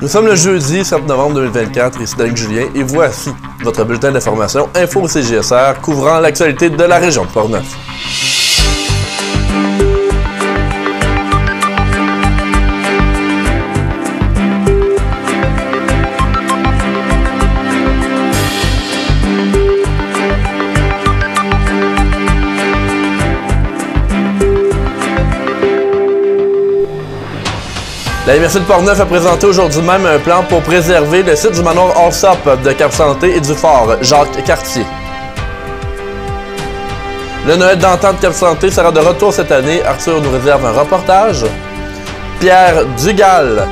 Nous sommes le jeudi 7 novembre 2024, ici Danick Julien, et voici votre bulletin d'information Info CJSR couvrant l'actualité de la région de Portneuf. La MRC de Portneuf a présenté aujourd'hui même un plan pour préserver le site du manoir Allsop de Cap-Santé et du fort Jacques-Cartier. Le Noël d'antan de Cap-Santé sera de retour cette année. Arthur nous réserve un reportage. Pierre Dugal,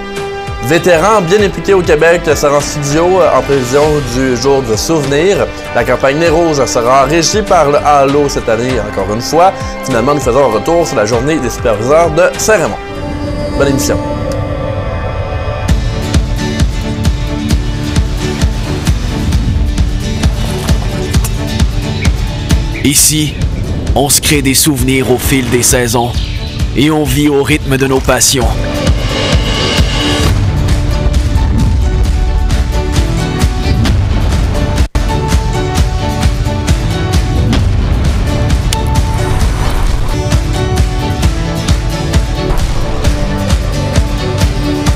vétéran bien impliqué au Québec, sera en studio en prévision du jour de souvenir. La campagne Nez Rouge sera régie par le Halo cette année, encore une fois. Finalement, nous faisons un retour sur la journée des superviseurs de Saint-Raymond. Bonne émission. Ici, on se crée des souvenirs au fil des saisons et on vit au rythme de nos passions.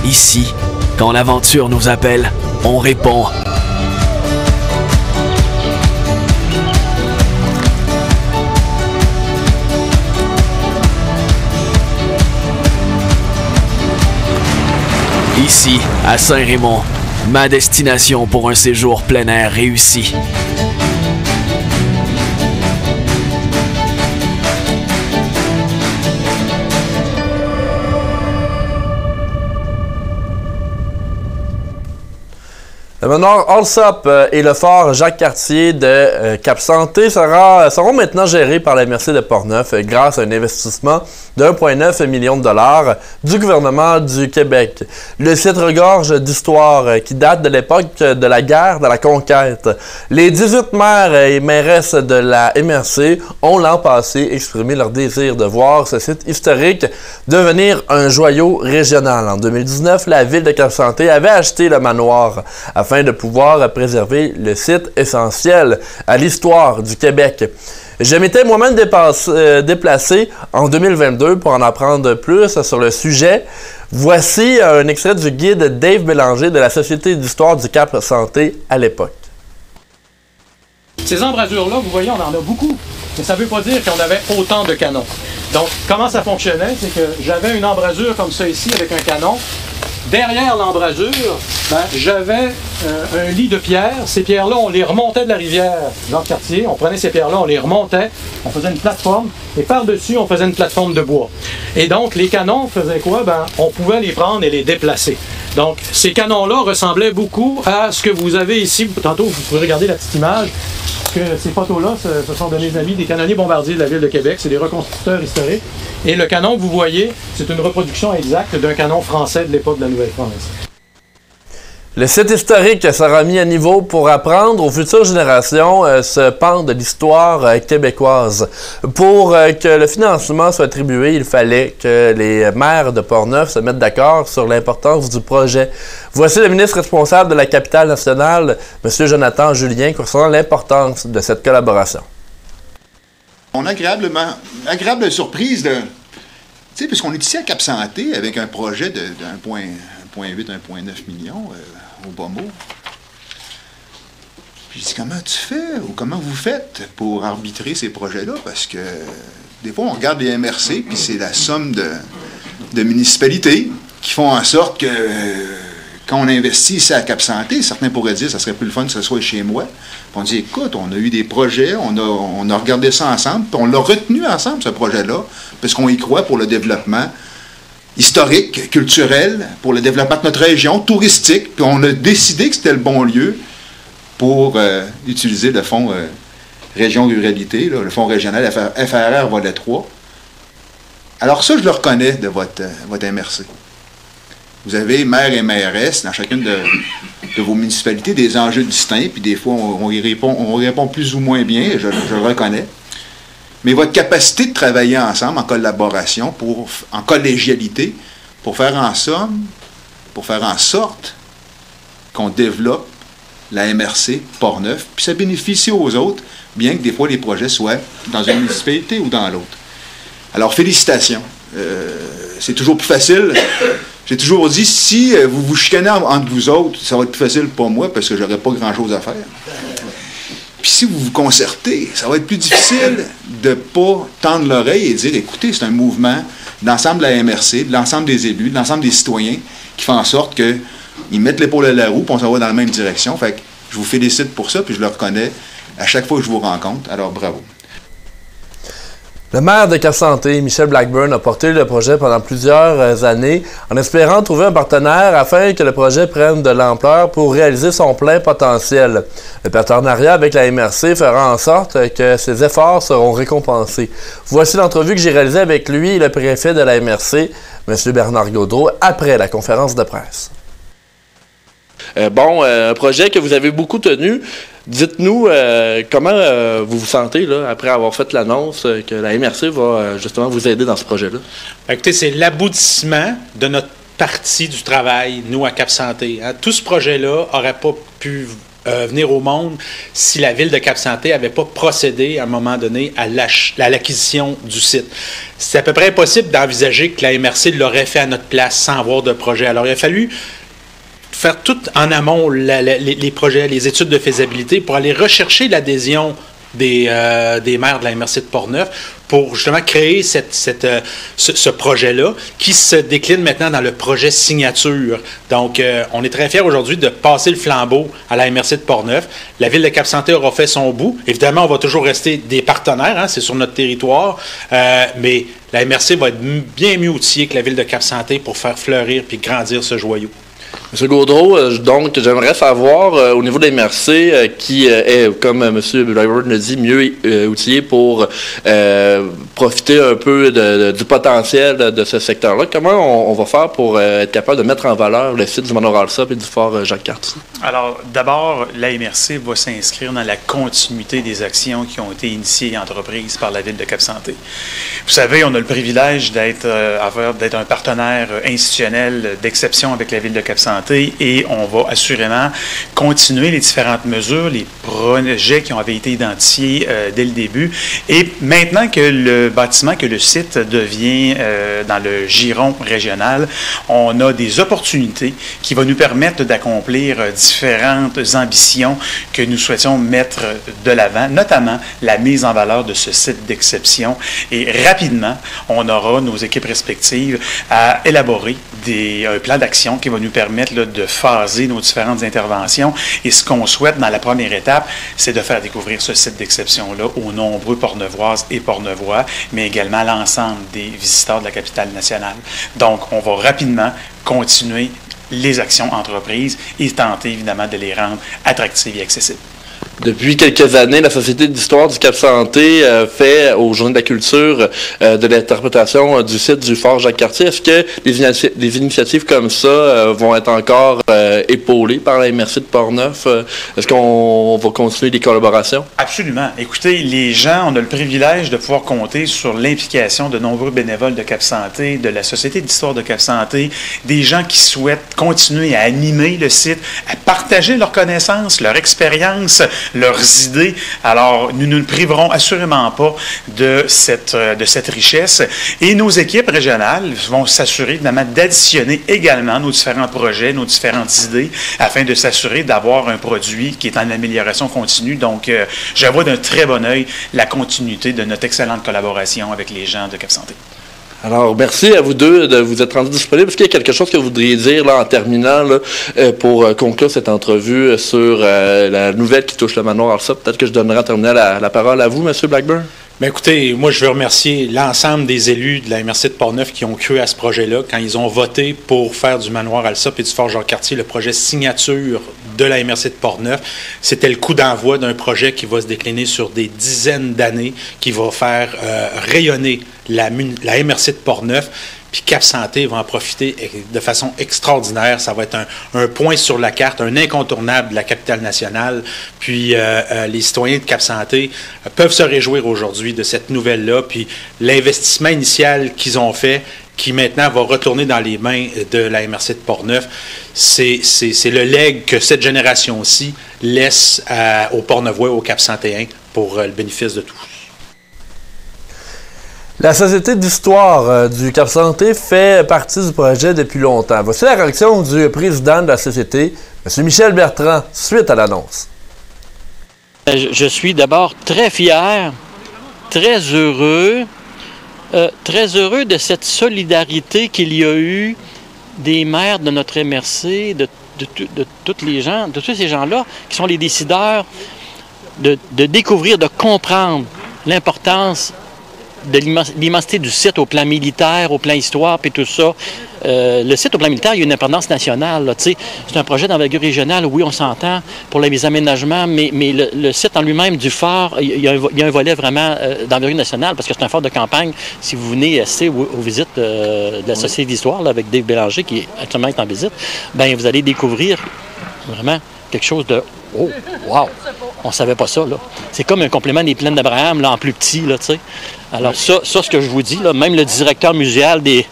Ici, quand l'aventure nous appelle, on répond. Ici, à Saint-Raymond, ma destination pour un séjour plein air réussi. Le manoir Allsop et le fort Jacques-Cartier de Cap-Santé seront maintenant gérés par la MRC de Portneuf grâce à un investissement de 1,9 million de dollars du gouvernement du Québec. Le site regorge d'histoires qui datent de l'époque de la guerre de la conquête. Les 18 maires et mairesses de la MRC ont l'an passé exprimé leur désir de voir ce site historique devenir un joyau régional. En 2019, la ville de Cap-Santé avait acheté le manoir afin de pouvoir préserver le site essentiel à l'histoire du Québec. Je m'étais moi-même déplacé en 2022 pour en apprendre plus sur le sujet. Voici un extrait du guide Dave Bélanger de la Société d'histoire du Cap-Santé à l'époque. Ces embrasures-là, vous voyez, on en a beaucoup, mais ça ne veut pas dire qu'on avait autant de canons. Donc, comment ça fonctionnait? C'est que j'avais une embrasure comme ça ici avec un canon. Derrière l'embrasure, j'avais un lit de pierres. Ces pierres-là, on les remontait de la rivière Jacques-Cartier. On prenait ces pierres-là, on les remontait, on faisait une plateforme, et par-dessus, on faisait une plateforme de bois. Et donc, les canons faisaient quoi? On pouvait les prendre et les déplacer. Donc, ces canons-là ressemblaient beaucoup à ce que vous avez ici. Tantôt, vous pouvez regarder la petite image. Que ces photos-là, ce sont de mes amis des canonniers bombardiers de la ville de Québec. C'est des reconstructeurs historiques. Et le canon que vous voyez, c'est une reproduction exacte d'un canon français de l'époque de la Nouvelle-France. Le site historique sera mis à niveau pour apprendre aux futures générations ce pan de l'histoire québécoise. Pour que le financement soit attribué, il fallait que les maires de Portneuf se mettent d'accord sur l'importance du projet. Voici le ministre responsable de la capitale nationale, M. Jonathan Julien, concernant l'importance de cette collaboration. On a agréable surprise de... Tu sais, puisqu'on est ici à Cap-Santé avec un projet de 1,8, 1,9 million au bas mot. Puis je dis, comment tu fais ou comment vous faites pour arbitrer ces projets-là? Parce que des fois, on regarde les MRC, puis c'est la somme de municipalités qui font en sorte que quand on investit ici à Cap-Santé, certains pourraient dire, ça serait plus le fun que ce soit chez moi. Puis on dit, écoute, on a eu des projets, on a regardé ça ensemble, puis on l'a retenu ensemble, ce projet-là, parce qu'on y croit pour le développement historique, culturel, pour le développement de notre région, touristique, puis on a décidé que c'était le bon lieu pour utiliser le fonds Région Ruralité, là, le fonds régional FRR volet 3. Alors ça, je le reconnais de votre MRC. Vous avez maire et mairesse dans chacune de vos municipalités des enjeux distincts, puis des fois on y répond plus ou moins bien, je le reconnais. mais votre capacité de travailler ensemble en collaboration, en collégialité, pour faire en sorte qu'on développe la MRC Portneuf, puis ça bénéficie aux autres, bien que des fois les projets soient dans une municipalité ou dans l'autre. Alors, félicitations. C'est toujours plus facile. J'ai toujours dit, si vous vous chicanez entre vous autres, ça va être plus facile pour moi parce que j'aurai pas grand-chose à faire. Puis si vous vous concertez, ça va être plus difficile de ne pas tendre l'oreille et dire, écoutez, c'est un mouvement de l'ensemble de la MRC, de l'ensemble des élus, de l'ensemble des citoyens qui fait en sorte qu'ils mettent l'épaule à la roue et on s'en va dans la même direction. Fait que je vous félicite pour ça, puis je le reconnais à chaque fois que je vous rencontre. Alors, bravo. Le maire de Cap-Santé, Michel Blackburn, a porté le projet pendant plusieurs années en espérant trouver un partenaire afin que le projet prenne de l'ampleur pour réaliser son plein potentiel. Le partenariat avec la MRC fera en sorte que ses efforts seront récompensés. Voici l'entrevue que j'ai réalisée avec lui et le préfet de la MRC, M. Bernard Gaudreault, après la conférence de presse. Un projet que vous avez beaucoup tenu. Dites-nous comment vous vous sentez là, après avoir fait l'annonce que la MRC va justement vous aider dans ce projet-là. Écoutez, c'est l'aboutissement de notre partie du travail, nous, à Cap-Santé. Hein. Tout ce projet-là n'aurait pas pu venir au monde si la Ville de Cap-Santé n'avait pas procédé à un moment donné à l'acquisition du site. C'est à peu près impossible d'envisager que la MRC l'aurait fait à notre place sans avoir de projet. Alors, il a fallu faire tout en amont les projets, les études de faisabilité pour aller rechercher l'adhésion des maires de la MRC de Portneuf pour justement créer ce projet-là qui se décline maintenant dans le projet signature. Donc, on est très fiers aujourd'hui de passer le flambeau à la MRC de Portneuf. La Ville de Cap-Santé aura fait son bout. Évidemment, on va toujours rester des partenaires, hein, c'est sur notre territoire, mais la MRC va être bien mieux outillée que la Ville de Cap-Santé pour faire fleurir puis grandir ce joyau. M. Gaudreault, donc, j'aimerais savoir, au niveau de la MRC, qui est, comme M. Blackburn le dit, mieux outillé pour profiter un peu du potentiel de ce secteur-là. Comment on va faire pour être capable de mettre en valeur le site du Manoir Alsop et du fort Jacques-Cartier? Alors, d'abord, la MRC va s'inscrire dans la continuité des actions qui ont été initiées et entreprises par la Ville de Cap-Santé. Vous savez, on a le privilège d'être un partenaire institutionnel d'exception avec la Ville de Cap-Santé et on va assurément continuer les différentes mesures, les projets qui ont été identifiés dès le début. Et maintenant que le bâtiment, que le site devient dans le giron régional, on a des opportunités qui vont nous permettre d'accomplir différentes ambitions que nous souhaitions mettre de l'avant, notamment la mise en valeur de ce site d'exception. Et rapidement, on aura nos équipes respectives à élaborer un plan d'action qui va nous permettre de phaser nos différentes interventions. Et ce qu'on souhaite dans la première étape, c'est de faire découvrir ce site d'exception-là aux nombreux Portneuvoises et Portneuvois, mais également à l'ensemble des visiteurs de la capitale nationale. Donc, on va rapidement continuer les actions entreprises et tenter évidemment de les rendre attractives et accessibles. Depuis quelques années, la Société d'histoire du Cap-Santé fait aux Journées de la culture de l'interprétation du site du fort Jacques-Cartier. Est-ce que des initiatives comme ça vont être encore épaulées par la MRC de Portneuf? Est-ce qu'on va continuer les collaborations? Absolument. Écoutez, les gens, on a le privilège de pouvoir compter sur l'implication de nombreux bénévoles de Cap-Santé, de la Société d'histoire de Cap-Santé, des gens qui souhaitent continuer à animer le site, à partager leurs connaissances, leur expérience, leurs idées. Alors, nous ne nous priverons assurément pas de cette richesse. Et nos équipes régionales vont s'assurer, évidemment, d'additionner également nos différents projets, nos différentes idées, afin de s'assurer d'avoir un produit qui est en amélioration continue. Donc, je vois d'un très bon œil la continuité de notre excellente collaboration avec les gens de Cap-Santé. Alors, merci à vous deux de vous être rendus disponibles. Est-ce qu'il y a quelque chose que vous voudriez dire là, en terminant là, pour conclure cette entrevue sur la nouvelle qui touche le Manoir Alsop? Peut-être que je donnerai en terminant la parole à vous, M. Blackburn. Bien, écoutez, moi, je veux remercier l'ensemble des élus de la MRC de Portneuf qui ont cru à ce projet-là quand ils ont voté pour faire du Manoir Alsop et du fort Jacques-Cartier le projet signature de la MRC de Portneuf. C'était le coup d'envoi d'un projet qui va se décliner sur des dizaines d'années, qui va faire rayonner la MRC de Portneuf. Puis Cap Santé va en profiter de façon extraordinaire. Ça va être un point sur la carte, un incontournable de la capitale nationale. Puis les citoyens de Cap Santé peuvent se réjouir aujourd'hui de cette nouvelle-là. Puis l'investissement initial qu'ils ont fait, qui maintenant va retourner dans les mains de la MRC de Portneuf, c'est le legs que cette génération-ci laisse aux Portneuvois, aux Cap-Santéens, pour le bénéfice de tous. La Société d'histoire du Cap-Santé fait partie du projet depuis longtemps. Voici la réaction du président de la Société, M. Michel Bertrand, suite à l'annonce. Je suis d'abord très fier, très heureux de cette solidarité qu'il y a eu des maires de notre MRC, de tous ces gens-là qui sont les décideurs, de découvrir, de comprendre l'importance de l'immensité du site au plan militaire, au plan histoire, puis tout ça. Le site au plan militaire, il y a une indépendance nationale. C'est un projet d'envergure régionale, oui, on s'entend pour les aménagements, mais le site en lui-même du phare, il y a un volet vraiment d'envergure nationale, parce que c'est un phare de campagne. Si vous venez assister aux visites de la Société d'histoire avec Dave Bélanger, qui actuellement est en visite, bien, vous allez découvrir vraiment quelque chose de « Oh, wow! On ne savait pas ça, là. » C'est comme un complément des plaines d'Abraham, là, en plus petit, là, tu sais. Alors ça, ce que je vous dis, là, même le directeur muséal des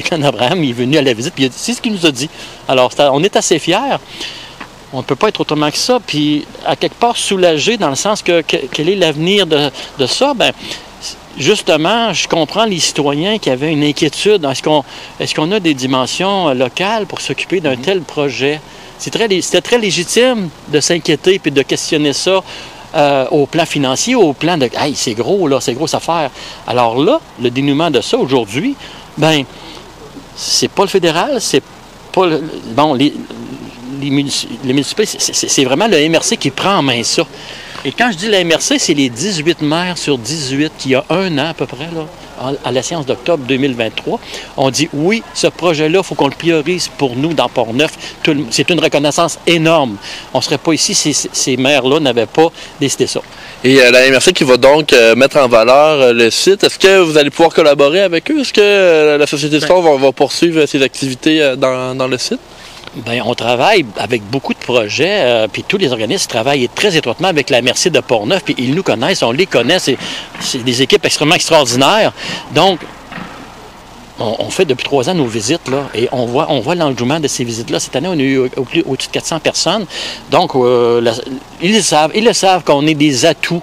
plaines d'Abraham, il est venu à la visite, puis c'est ce qu'il nous a dit. Alors, on est assez fiers. On ne peut pas être autrement que ça, puis à quelque part soulagé dans le sens que quel est l'avenir de ça? Bien, justement, je comprends les citoyens qui avaient une inquiétude. Est-ce qu'on a des dimensions locales pour s'occuper d'un tel projet? C'était très légitime de s'inquiéter puis de questionner ça au plan financier, au plan de « Hey, c'est gros, là, c'est grosse affaire. » Alors là, le dénouement de ça aujourd'hui, ben c'est pas le fédéral, c'est pas les municipalités, c'est vraiment le MRC qui prend en main ça. Et quand je dis la MRC, c'est les 18 maires sur 18 qui, il y a un an à peu près, là, à la séance d'octobre 2023, on dit oui, ce projet-là, il faut qu'on le priorise pour nous dans Portneuf. C'est une reconnaissance énorme. On ne serait pas ici si ces maires-là n'avaient pas décidé ça. Et la MRC qui va donc mettre en valeur le site, est-ce que vous allez pouvoir collaborer avec eux? Est-ce que la Société d'histoire va poursuivre ses activités dans le site? Bien, on travaille avec beaucoup de projets, puis tous les organismes travaillent très étroitement avec la MRC de Portneuf, puis ils nous connaissent, on les connaît, c'est des équipes extrêmement extraordinaires. Donc, on fait depuis 3 ans nos visites, là, et on voit l'engouement de ces visites-là. Cette année, on a eu au-dessus de 400 personnes. Donc, ils le savent qu'on est des atouts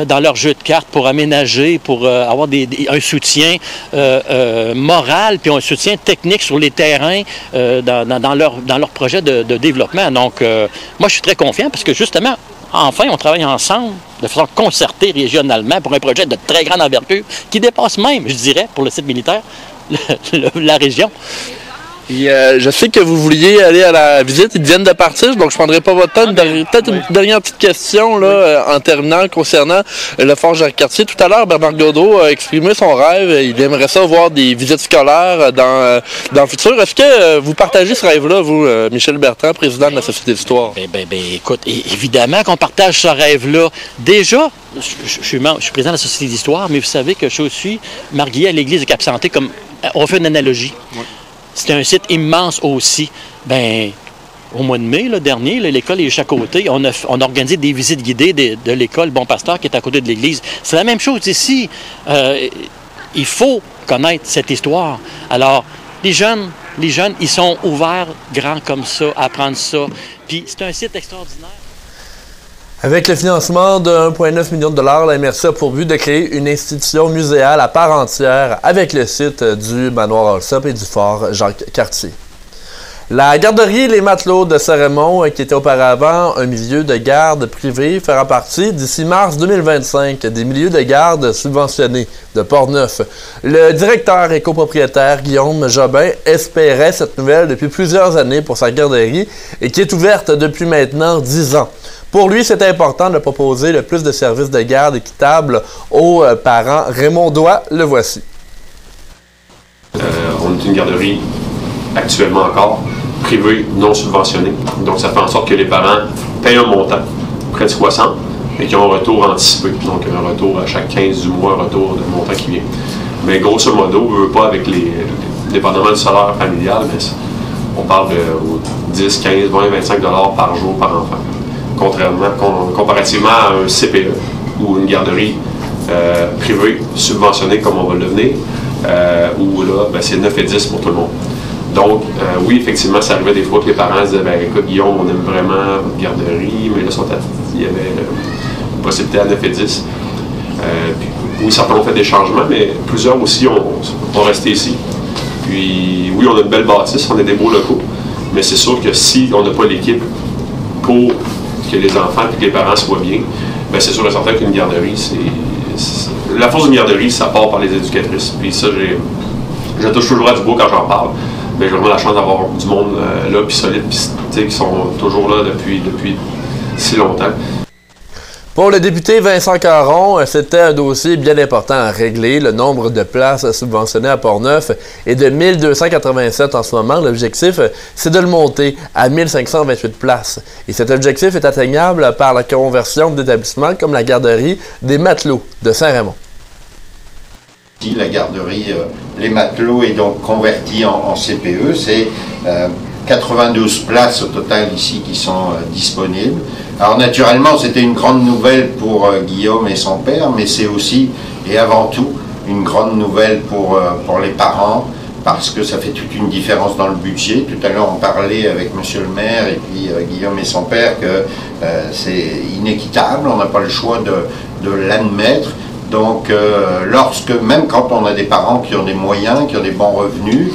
dans leur jeu de cartes pour aménager, pour avoir un soutien moral, puis un soutien technique sur les terrains dans leur projet de développement. Donc, moi, je suis très confiant parce que, justement, enfin, on travaille ensemble de façon concertée régionalement pour un projet de très grande envergure qui dépasse même, je dirais, pour le site militaire, la région. Et je sais que vous vouliez aller à la visite, ils viennent de partir, donc je ne prendrai pas votre temps. Peut-être une dernière petite question là, en terminant concernant le fort Jacques-Cartier. Tout à l'heure, Bernard Godreau a exprimé son rêve. Il aimerait ça voir des visites scolaires dans le futur. Est-ce que vous partagez ce rêve-là, vous, Michel Bertrand, président de la Société d'histoire? Écoute, évidemment qu'on partage ce rêve-là. Déjà, je suis président de la Société d'histoire, mais vous savez que je suis marié à l'Église de Cap-Santé, comme on fait une analogie. Oui. C'était un site immense aussi. Bien, au mois de mai dernier, l'école est juste à côté. On a organisé des visites guidées de l'école Bon Pasteur qui est à côté de l'église. C'est la même chose ici. Il faut connaître cette histoire. Alors, les jeunes, ils sont ouverts grands comme ça, à apprendre ça. Puis c'est un site extraordinaire. Avec le financement de 1,9 million de dollars, la MRC a pour but de créer une institution muséale à part entière avec le site du manoir Allsop et du fort Jacques-Cartier. La garderie Les Matelots de Saint-Raymond, qui était auparavant un milieu de garde privé, fera partie d'ici mars 2025 des milieux de garde subventionnés de Portneuf. Le directeur et copropriétaire Guillaume Jobin espérait cette nouvelle depuis plusieurs années pour sa garderie et qui est ouverte depuis maintenant 10 ans. Pour lui, c'est important de proposer le plus de services de garde équitables aux parents raymondois. Le voici. On est une garderie, actuellement encore, privée, non subventionnée. Donc, ça fait en sorte que les parents payent un montant, près de 60, et qui ont un retour anticipé. Donc, un retour à chaque 15 du mois, un retour de montant qui vient. Mais grosso modo, on ne veut pas avec dépendamment du salaire familial, mais on parle de 10, 15, 20, 25 $ par jour par enfant. Comparativement à un CPE ou une garderie privée subventionnée comme on va le devenir, où là, ben, c'est 9 et 10 pour tout le monde. Donc, oui, effectivement, ça arrivait des fois que les parents disaient, ben, écoute, Guillaume, on aime vraiment votre garderie, mais là, il y avait une possibilité à 9 et 10. Puis, oui, certains ont fait des changements, mais plusieurs aussi ont resté ici. Puis, oui, on a une belle bâtisse, on a des beaux locaux, mais c'est sûr que si on n'a pas l'équipe pour que les enfants et que les parents soient bien, bien c'est sûr et certain qu'une garderie, la force d'une garderie, ça part par les éducatrices. Puis ça, je touche toujours à du bois quand j'en parle. Mais j'ai vraiment la chance d'avoir du monde là, puis solide, puis qui sont toujours là depuis si longtemps. Pour le député Vincent Caron, c'était un dossier bien important à régler. Le nombre de places subventionnées à Portneuf est de 1287 en ce moment. L'objectif, c'est de le monter à 1528 places. Et cet objectif est atteignable par la conversion d'établissements comme la garderie des Matelots de Saint-Raymond. La garderie Les Matelots est donc convertie en CPE. C'est 92 places au total ici qui sont disponibles. Alors naturellement, c'était une grande nouvelle pour Guillaume et son père, mais c'est aussi et avant tout une grande nouvelle pour les parents, parce que ça fait toute une différence dans le budget. Tout à l'heure, on parlait avec monsieur le maire et puis Guillaume et son père que c'est inéquitable, on n'a pas le choix de l'admettre. Donc, même quand on a des parents qui ont des moyens, qui ont des bons revenus,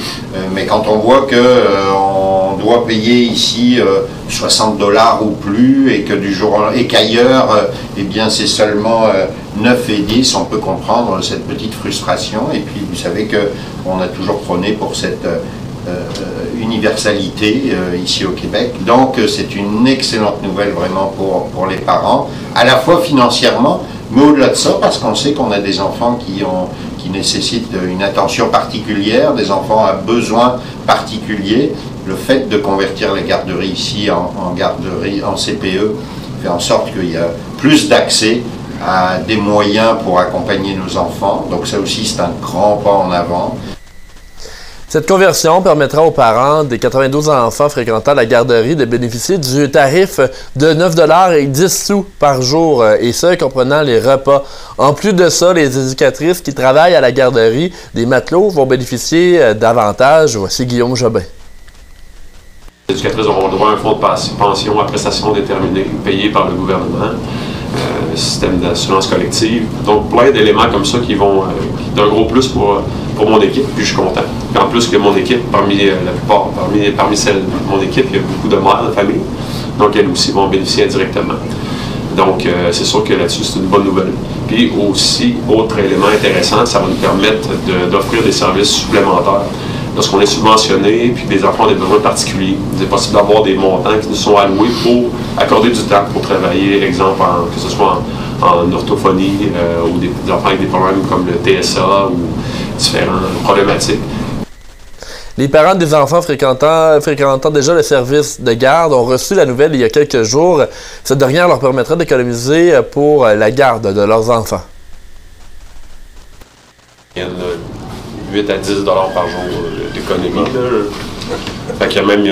mais quand on voit qu'on doit payer ici 60 $ ou plus et que et qu'ailleurs, eh bien, c'est seulement 9 et 10, on peut comprendre cette petite frustration. Et puis, vous savez qu'on a toujours prôné pour cette universalité ici au Québec. Donc, c'est une excellente nouvelle vraiment pour les parents, à la fois financièrement, mais au-delà de ça, parce qu'on sait qu'on a des enfants qui nécessitent une attention particulière, des enfants à besoins particuliers. Le fait de convertir les garderies ici en garderie, en CPE, fait en sorte qu'il y a plus d'accès à des moyens pour accompagner nos enfants. Donc ça aussi, c'est un grand pas en avant. Cette conversion permettra aux parents des 92 enfants fréquentant la garderie de bénéficier du tarif de 9 $ et 10 sous par jour, et ce, comprenant les repas. En plus de ça, les éducatrices qui travaillent à la garderie des Matelots vont bénéficier d'avantages. Voici Guillaume Jobin. Les éducatrices auront droit à un fonds de pension à prestations déterminées payé par le gouvernement, système d'assurance collective. Donc, plein d'éléments comme ça qui vont d'un gros plus pour mon équipe, puis je suis content. Puis en plus que mon équipe, parmi celles de mon équipe, il y a beaucoup de mères de famille, donc elles aussi vont bénéficier indirectement. Donc, c'est sûr que là-dessus, c'est une bonne nouvelle. Puis aussi, autre élément intéressant, ça va nous permettre d'offrir des services supplémentaires. Lorsqu'on est subventionné, puis que les enfants ont des besoins particuliers, c'est possible d'avoir des montants qui nous sont alloués pour accorder du temps pour travailler, exemple, que ce soit en orthophonie ou des enfants avec des problèmes comme le TSA ou différentes problématiques. Les parents des enfants fréquentant déjà le service de garde ont reçu la nouvelle il y a quelques jours. Cette dernière leur permettra d'économiser pour la garde de leurs enfants. Il y a 8 à 10 $ par jour d'économie. Fait qu'il y a même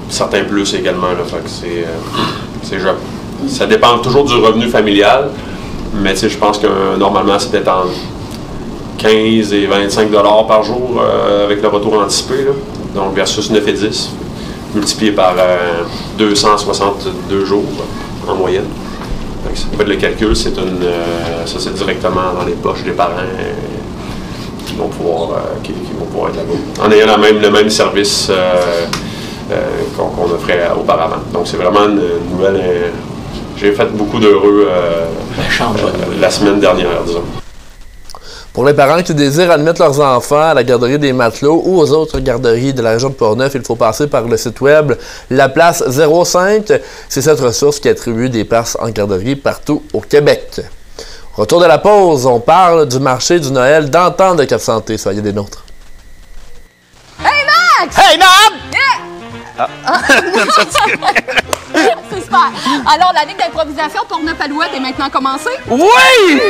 certains plus également. Là, fait que ça dépend toujours du revenu familial, mais je pense que normalement, c'est peut-être entre 15 et 25 $ par jour avec le retour anticipé. Là. Donc versus 9 et 10, multiplié par 262 jours en moyenne. Donc, si vous faites le calcul, ça c'est directement dans les poches des parents qui vont pouvoir être là-bas. En ayant le même service qu'on offrait auparavant. Donc c'est vraiment une nouvelle. J'ai fait beaucoup d'heureux la semaine dernière, disons. Pour les parents qui désirent admettre leurs enfants à la garderie des Matelots ou aux autres garderies de la région de Portneuf, il faut passer par le site web La Place 05. C'est cette ressource qui attribue des places en garderie partout au Québec. Retour de la pause, on parle du marché du Noël d'antan de Cap-Santé. Soyez des nôtres. Hey Max! Hey Nam! Yeah! C'est super. Alors, la Ligue d'improvisation Portneuf-Alouette est maintenant commencée? Oui!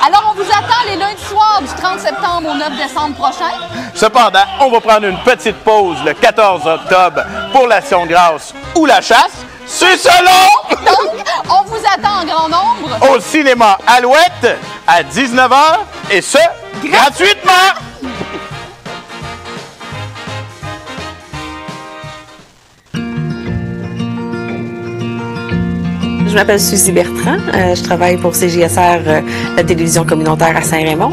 Alors, on vous attend les lundis lundi soir du 30 septembre au 9 décembre prochain. Cependant, on va prendre une petite pause le 14 octobre pour l'Action de grâce ou la chasse. C'est selon! Donc, on vous attend en grand nombre Au cinéma Alouette à 19h et ce, gratuitement! Je m'appelle Suzy Bertrand. Je travaille pour CJSR, la télévision communautaire à Saint-Raymond.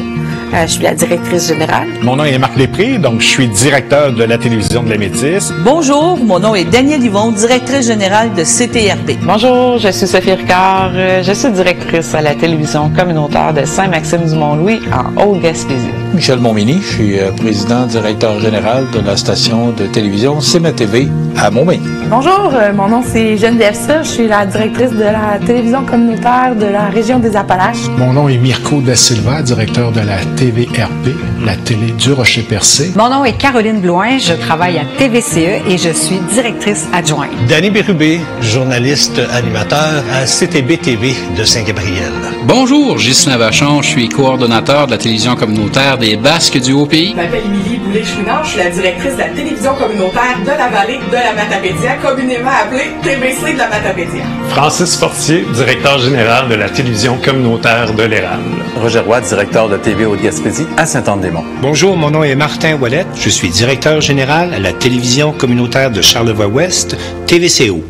Je suis la directrice générale. Mon nom est Marc Després, donc je suis directeur de la télévision de la Métis. Bonjour, mon nom est Danielle Yvon, directrice générale de CTRP. Bonjour, je suis Sophie Ricard. Je suis directrice à la télévision communautaire de Saint-Maxime-du-Mont-Louis en Haute-Gaspésie. Michel Montminy, je suis président directeur général de la station de télévision CMA-TV à Montmagny. Bonjour, mon nom c'est Geneviève Sir, je suis la directrice de la télévision communautaire de la région des Appalaches. Mon nom est Mirko Da Silva, directeur de la TVRP, la télé du Rocher-Percé. Mon nom est Caroline Bloin, je travaille à TVCE et je suis directrice adjointe. Danny Bérubé, journaliste animateur à CTB-TV de Saint-Gabriel. Bonjour, Ghislain Vachon, je suis coordonnateur de la télévision communautaire des Basques du Haut-Pays. Je m'appelle Émilie Boulay-Chouinard, je suis la directrice de la télévision communautaire de la vallée de la Matapédia, communément appelée TBC de la Matapédia. Francis Fortier, directeur général de la télévision communautaire de l'Érable. Roger Roy, directeur de TV Haute-Gaspésie à Saint-Anne-des-Monts. Bonjour, mon nom est Martin Ouellette, je suis directeur général à la télévision communautaire de Charlevoix-Ouest, TVCO.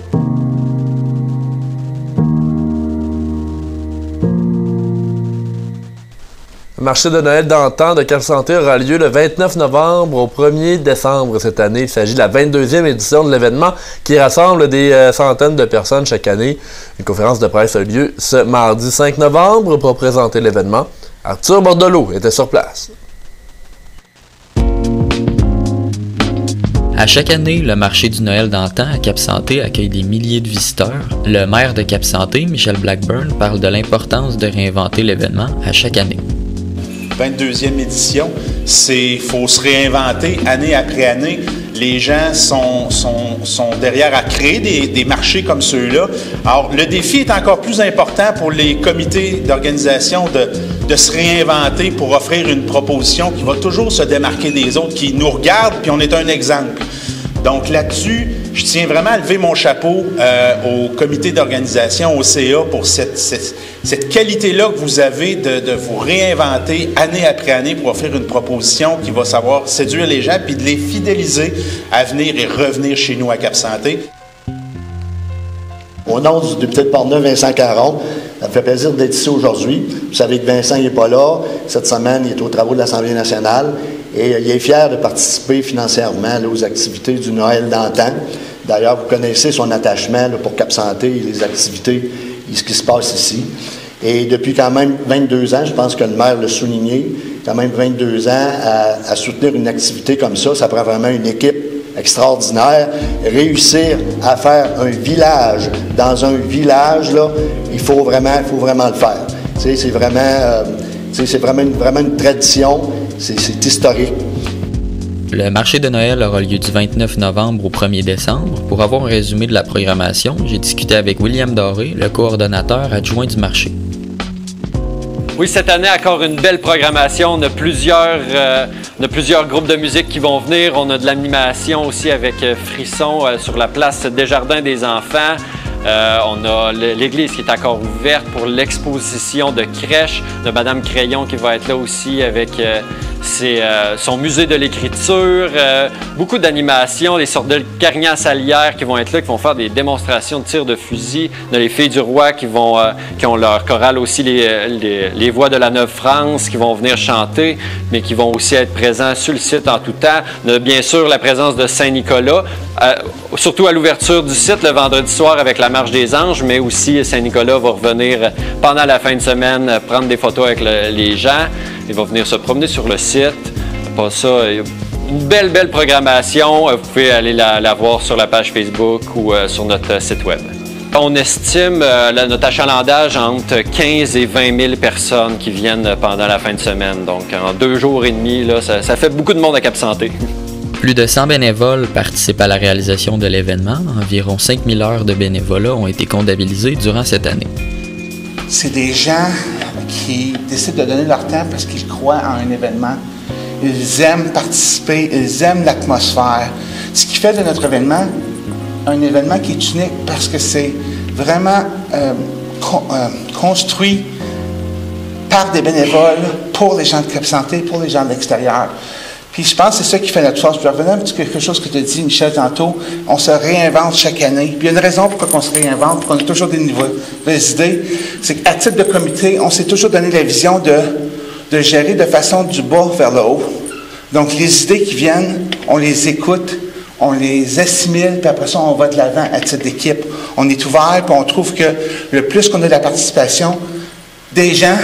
Le marché de Noël d'antan de Cap-Santé aura lieu le 29 novembre au 1er décembre cette année. Il s'agit de la 22e édition de l'événement qui rassemble des centaines de personnes chaque année. Une conférence de presse a lieu ce mardi 5 novembre pour présenter l'événement. Arthur Bordelot était sur place. À chaque année, le marché du Noël d'antan à Cap-Santé accueille des milliers de visiteurs. Le maire de Cap-Santé, Michel Blackburn, parle de l'importance de réinventer l'événement à chaque année. 22e édition, il faut se réinventer année après année. Les gens sont derrière à créer des marchés comme ceux-là. Alors, le défi est encore plus important pour les comités d'organisation de se réinventer pour offrir une proposition qui va toujours se démarquer des autres, qui nous regardent, puis on est un exemple. Donc là-dessus, je tiens vraiment à lever mon chapeau au comité d'organisation, au CA, pour cette qualité-là que vous avez de vous réinventer année après année pour offrir une proposition qui va savoir séduire les gens puis de les fidéliser à venir et revenir chez nous à Cap-Santé. Au nom du député de Portneuf, Vincent Caron, ça me fait plaisir d'être ici aujourd'hui. Vous savez que Vincent n'est pas là. Cette semaine, il est aux travaux de l'Assemblée nationale. Et il est fier de participer financièrement aux activités du Noël d'antan. D'ailleurs, vous connaissez son attachement pour Cap-Santé et les activités, ce qui se passe ici. Et depuis quand même 22 ans, je pense que le maire l'a souligné, quand même 22 ans à soutenir une activité comme ça prend vraiment une équipe extraordinaire. Réussir à faire un village dans un village, là, il faut vraiment le faire. C'est vraiment une tradition. C'est historique. Le marché de Noël aura lieu du 29 novembre au 1er décembre. Pour avoir un résumé de la programmation, j'ai discuté avec William Doré, le coordonnateur adjoint du marché. Oui, cette année, encore une belle programmation. On a plusieurs groupes de musique qui vont venir. On a de l'animation aussi avec Frisson sur la place Desjardins des enfants. On a l'église qui est encore ouverte pour l'exposition de crèche de Madame Crayon qui va être là aussi avec son musée de l'écriture. Beaucoup d'animations, des sortes de carignan salières qui vont être là, qui vont faire des démonstrations de tir de fusil. On a les Filles du Roi qui ont leur chorale aussi, les voix de la Neuve-France qui vont venir chanter, mais qui vont aussi être présents sur le site en tout temps. On a bien sûr la présence de Saint-Nicolas, surtout à l'ouverture du site le vendredi soir avec la Marche des Anges, mais aussi Saint-Nicolas va revenir pendant la fin de semaine prendre des photos avec les gens. Il va venir se promener sur le site. Pas ça, une belle programmation. Vous pouvez aller la voir sur la page Facebook ou sur notre site web. On estime notre achalandage entre 15 et 20 000 personnes qui viennent pendant la fin de semaine. Donc, en 2 jours et demi, là, ça fait beaucoup de monde à Cap-Santé. Plus de 100 bénévoles participent à la réalisation de l'événement. Environ 5000 heures de bénévolat ont été comptabilisées durant cette année. C'est des gens qui décident de donner leur temps parce qu'ils croient en un événement. Ils aiment participer, ils aiment l'atmosphère. Ce qui fait de notre événement un événement qui est unique parce que c'est vraiment construit par des bénévoles pour les gens de Cap-Santé, pour les gens de l'extérieur. Puis je pense que c'est ça qui fait notre force. Puis je revenais à quelque chose que tu as dit, Michel, tantôt. On se réinvente chaque année. Puis il y a une raison pourquoi on se réinvente, qu'on a toujours des nouvelles idées. C'est qu'à titre de comité, on s'est toujours donné la vision de gérer de façon du bas vers le haut. Donc les idées qui viennent, on les écoute, on les assimile, puis après ça, on va de l'avant à titre d'équipe. On est ouvert, puis on trouve que le plus qu'on a de la participation des gens,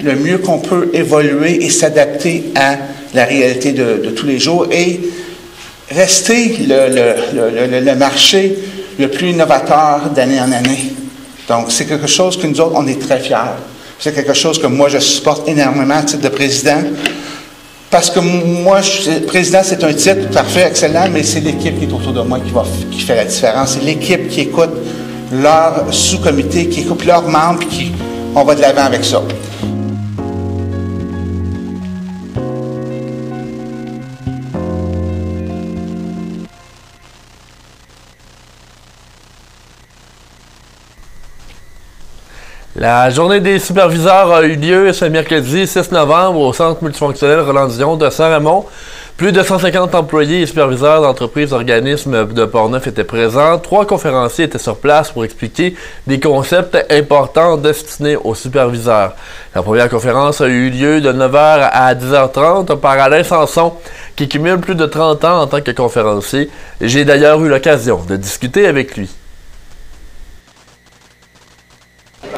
le mieux qu'on peut évoluer et s'adapter à la réalité de tous les jours et rester le marché le plus innovateur d'année en année. Donc, c'est quelque chose que nous autres, on est très fiers. C'est quelque chose que moi, je supporte énormément à titre de président. Parce que moi, président, c'est un titre parfait, excellent, mais c'est l'équipe qui est autour de moi qui fait la différence. C'est l'équipe qui écoute leur sous-comité, qui écoute leurs membres, puis on va de l'avant avec ça. La journée des superviseurs a eu lieu ce mercredi 6 novembre au Centre multifonctionnel Roland-Dion de Saint-Raymond. Plus de 150 employés et superviseurs d'entreprises, organismes de Portneuf étaient présents. 3 conférenciers étaient sur place pour expliquer des concepts importants destinés aux superviseurs. La première conférence a eu lieu de 9h à 10h30 par Alain Sanson, qui cumule plus de 30 ans en tant que conférencier. J'ai d'ailleurs eu l'occasion de discuter avec lui.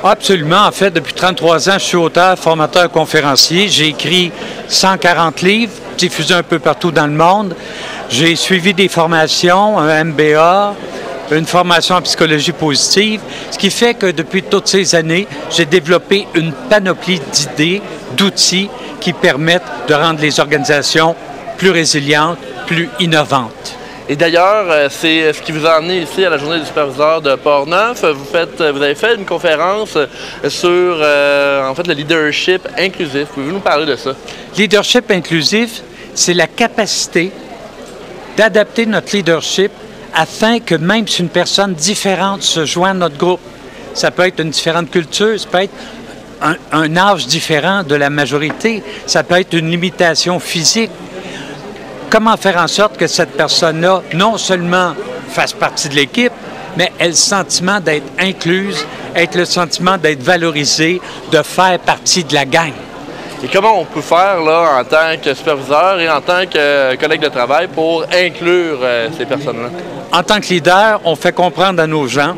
Absolument. En fait, depuis 33 ans, je suis auteur, formateur, conférencier. J'ai écrit 140 livres, diffusés un peu partout dans le monde. J'ai suivi des formations, un MBA, une formation en psychologie positive, ce qui fait que depuis toutes ces années, j'ai développé une panoplie d'idées, d'outils qui permettent de rendre les organisations plus résilientes, plus innovantes. Et d'ailleurs, c'est ce qui vous a amené ici à la journée du superviseur de Portneuf. Vous avez fait une conférence sur en fait, le leadership inclusif. Pouvez-vous nous parler de ça? Leadership inclusif, c'est la capacité d'adapter notre leadership afin que même si une personne différente se joint à notre groupe, ça peut être une différente culture, ça peut être un âge différent de la majorité, ça peut être une limitation physique. Comment faire en sorte que cette personne-là, non seulement fasse partie de l'équipe, mais ait le sentiment d'être incluse, ait le sentiment d'être valorisée, de faire partie de la gang. Et comment on peut faire là, en tant que superviseur et en tant que collègue de travail pour inclure ces personnes-là? En tant que leader, on fait comprendre à nos gens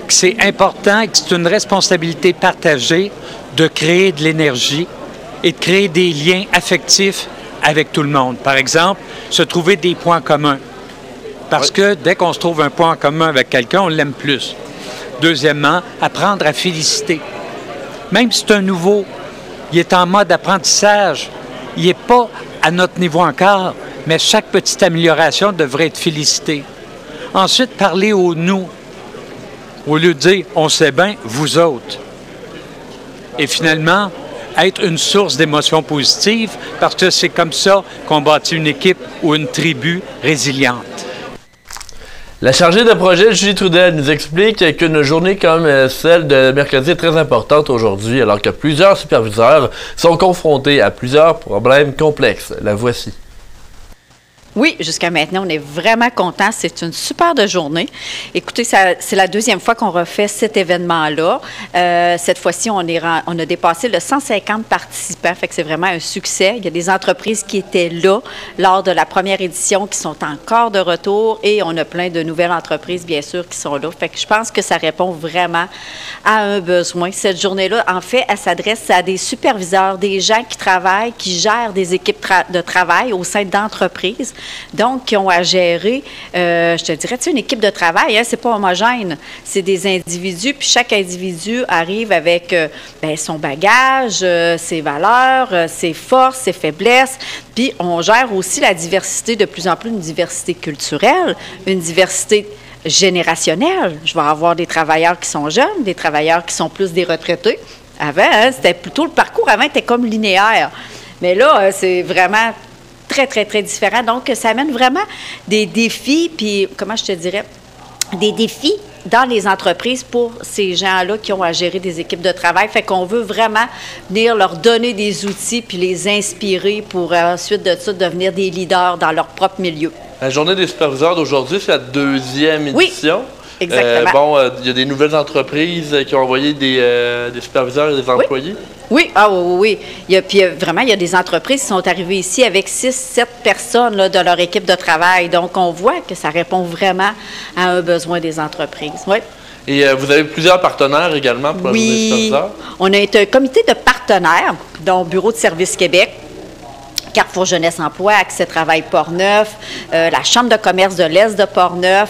que c'est important et que c'est une responsabilité partagée de créer de l'énergie et de créer des liens affectifs avec tout le monde. Par exemple, se trouver des points communs. Parce que dès qu'on se trouve un point commun avec quelqu'un, on l'aime plus. Deuxièmement, apprendre à féliciter. Même si c'est un nouveau, il est en mode apprentissage. Il n'est pas à notre niveau encore, mais chaque petite amélioration devrait être félicitée. Ensuite, parler au « nous ». Au lieu de dire « on sait bien, vous autres ». Et finalement, être une source d'émotions positives, parce que c'est comme ça qu'on bâtit une équipe ou une tribu résiliente. La chargée de projet, Julie Trudel, nous explique qu'une journée comme celle de mercredi est très importante aujourd'hui, alors que plusieurs superviseurs sont confrontés à plusieurs problèmes complexes. La voici. Oui, jusqu'à maintenant, on est vraiment contents. C'est une super de journée. Écoutez, c'est la deuxième fois qu'on refait cet événement-là. Cette fois-ci, on a dépassé le 150 participants, fait que c'est vraiment un succès. Il y a des entreprises qui étaient là lors de la première édition qui sont encore de retour et on a plein de nouvelles entreprises, bien sûr, qui sont là. Fait que je pense que ça répond vraiment à un besoin. Cette journée-là, en fait, elle s'adresse à des superviseurs, des gens qui travaillent, qui gèrent des équipes de travail au sein d'entreprises. Donc, qui ont à gérer, je te dirais, une équipe de travail, hein, c'est pas homogène. C'est des individus, puis chaque individu arrive avec son bagage, ses valeurs, ses forces, ses faiblesses. Puis, on gère aussi la diversité, de plus en plus une diversité culturelle, une diversité générationnelle. Je vais avoir des travailleurs qui sont jeunes, des travailleurs qui sont plus des retraités, Avant, hein, c'était plutôt le parcours avant était comme linéaire. Mais là, c'est vraiment très, très, très différent. Donc, ça amène vraiment des défis, puis comment je te dirais, des défis dans les entreprises pour ces gens-là qui ont à gérer des équipes de travail. Fait qu'on veut vraiment venir leur donner des outils puis les inspirer pour ensuite de ça devenir des leaders dans leur propre milieu. La journée des superviseurs d'aujourd'hui, c'est la 2e édition. Oui. Exactement. Il y a des nouvelles entreprises qui ont envoyé des superviseurs et des employés. Oui, oui. Il y a des entreprises qui sont arrivées ici avec 6-7 personnes là, de leur équipe de travail. Donc, on voit que ça répond vraiment à un besoin des entreprises. Oui. Et vous avez plusieurs partenaires également pour la journée des superviseurs? On a un comité de partenaires, dont Bureau de service Québec, Carrefour Jeunesse Emploi, Accès Travail Portneuf, la Chambre de commerce de l'Est de Portneuf,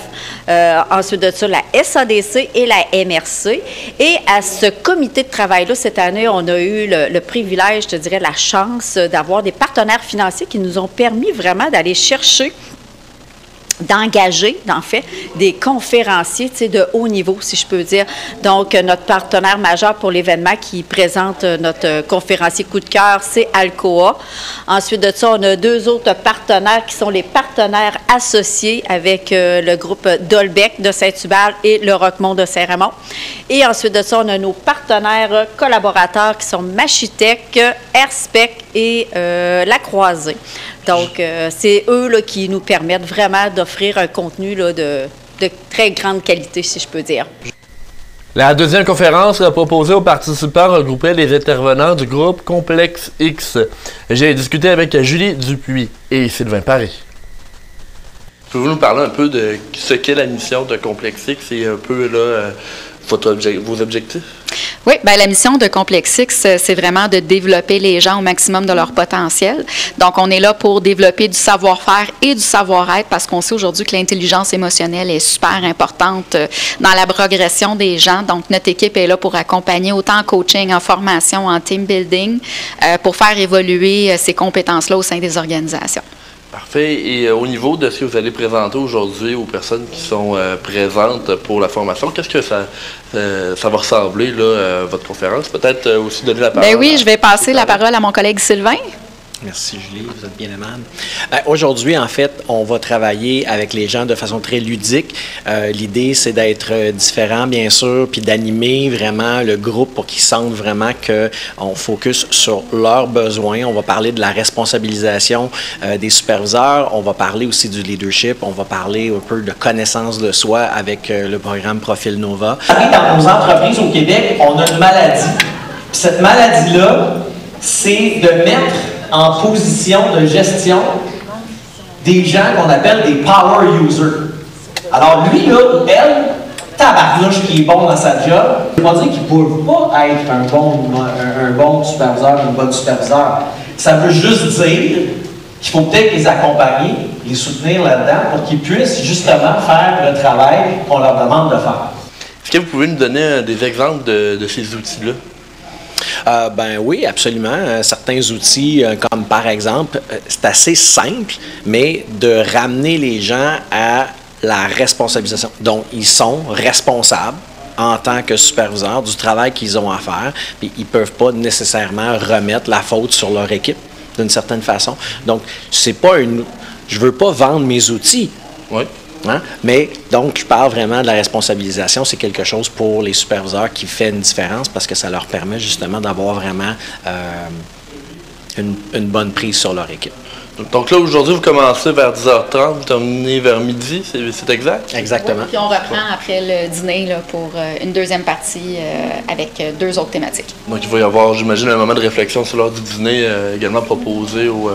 ensuite de ça, la SADC et la MRC. Et à ce comité de travail-là, cette année, on a eu le privilège, je te dirais, la chance d'avoir des partenaires financiers qui nous ont permis vraiment d'aller chercher d'engager, en fait, des conférenciers, tu sais, de haut niveau, si je peux dire. Donc, notre partenaire majeur pour l'événement qui présente notre conférencier coup de cœur, c'est Alcoa. Ensuite de ça, on a 2 autres partenaires qui sont les partenaires associés avec le groupe Dolbec de Saint-Hubert et le Roquemont de Saint-Raymond. Et ensuite de ça, on a nos partenaires collaborateurs qui sont Machitech, Airspec et La Croisée. Donc, c'est eux là, qui nous permettent vraiment d'offrir un contenu là, de très grande qualité, si je peux dire. La 2e conférence proposée aux participants regroupait les intervenants du groupe Complexe X. J'ai discuté avec Julie Dupuis et Sylvain Paré. Pouvez-vous nous parler un peu de ce qu'est la mission de Complexe X et un peu là, vos objectifs? Oui, bien, la mission de Complexe X, c'est vraiment de développer les gens au maximum de leur potentiel. Donc, on est là pour développer du savoir-faire et du savoir-être parce qu'on sait aujourd'hui que l'intelligence émotionnelle est super importante dans la progression des gens. Donc, notre équipe est là pour accompagner autant en coaching, en formation, en team building, pour faire évoluer ces compétences-là au sein des organisations. Parfait. Et au niveau de ce que vous allez présenter aujourd'hui aux personnes qui sont présentes pour la formation, qu'est-ce que ça va ressembler, là, votre conférence? Peut-être aussi donner la parole. Bien oui, je vais passer la parole à mon collègue Sylvain. Merci Julie, vous êtes bien aimable. Aujourd'hui, en fait, on va travailler avec les gens de façon très ludique. L'idée, c'est d'être différent, bien sûr, puis d'animer vraiment le groupe pour qu'ils sentent vraiment qu'on focus sur leurs besoins. On va parler de la responsabilisation des superviseurs. On va parler aussi du leadership. On va parler un peu de connaissance de soi avec le programme Profil Nova. Dans nos entreprises au Québec, on a une maladie. Puis cette maladie-là, c'est de mettre en position de gestion des gens qu'on appelle des power users. Alors lui, là, ou elle, tabarnouche qui est bon dans sa job, je ne veux pas dire qu'il ne peut pas être un bon superviseur, une bonne superviseur. Ça veut juste dire qu'il faut peut-être les accompagner, les soutenir là-dedans pour qu'ils puissent justement faire le travail qu'on leur demande de faire. Est-ce que vous pouvez nous donner des exemples de ces outils-là? Ben oui, absolument. Certains outils, comme par exemple, c'est assez simple, mais de ramener les gens à la responsabilisation. Donc, ils sont responsables en tant que superviseurs du travail qu'ils ont à faire, puis ils ne peuvent pas nécessairement remettre la faute sur leur équipe d'une certaine façon. Donc, c'est pas je veux pas vendre mes outils. Oui. Hein? Mais donc, je parle vraiment de la responsabilisation. C'est quelque chose pour les superviseurs qui fait une différence parce que ça leur permet justement d'avoir vraiment une bonne prise sur leur équipe. Donc là, aujourd'hui, vous commencez vers 10h30, vous terminez vers midi, c'est exact? Exactement. Oui, puis on reprend après le dîner là, pour une deuxième partie avec 2 autres thématiques. Donc il va y avoir, j'imagine, un moment de réflexion sur l'heure du dîner également proposé aux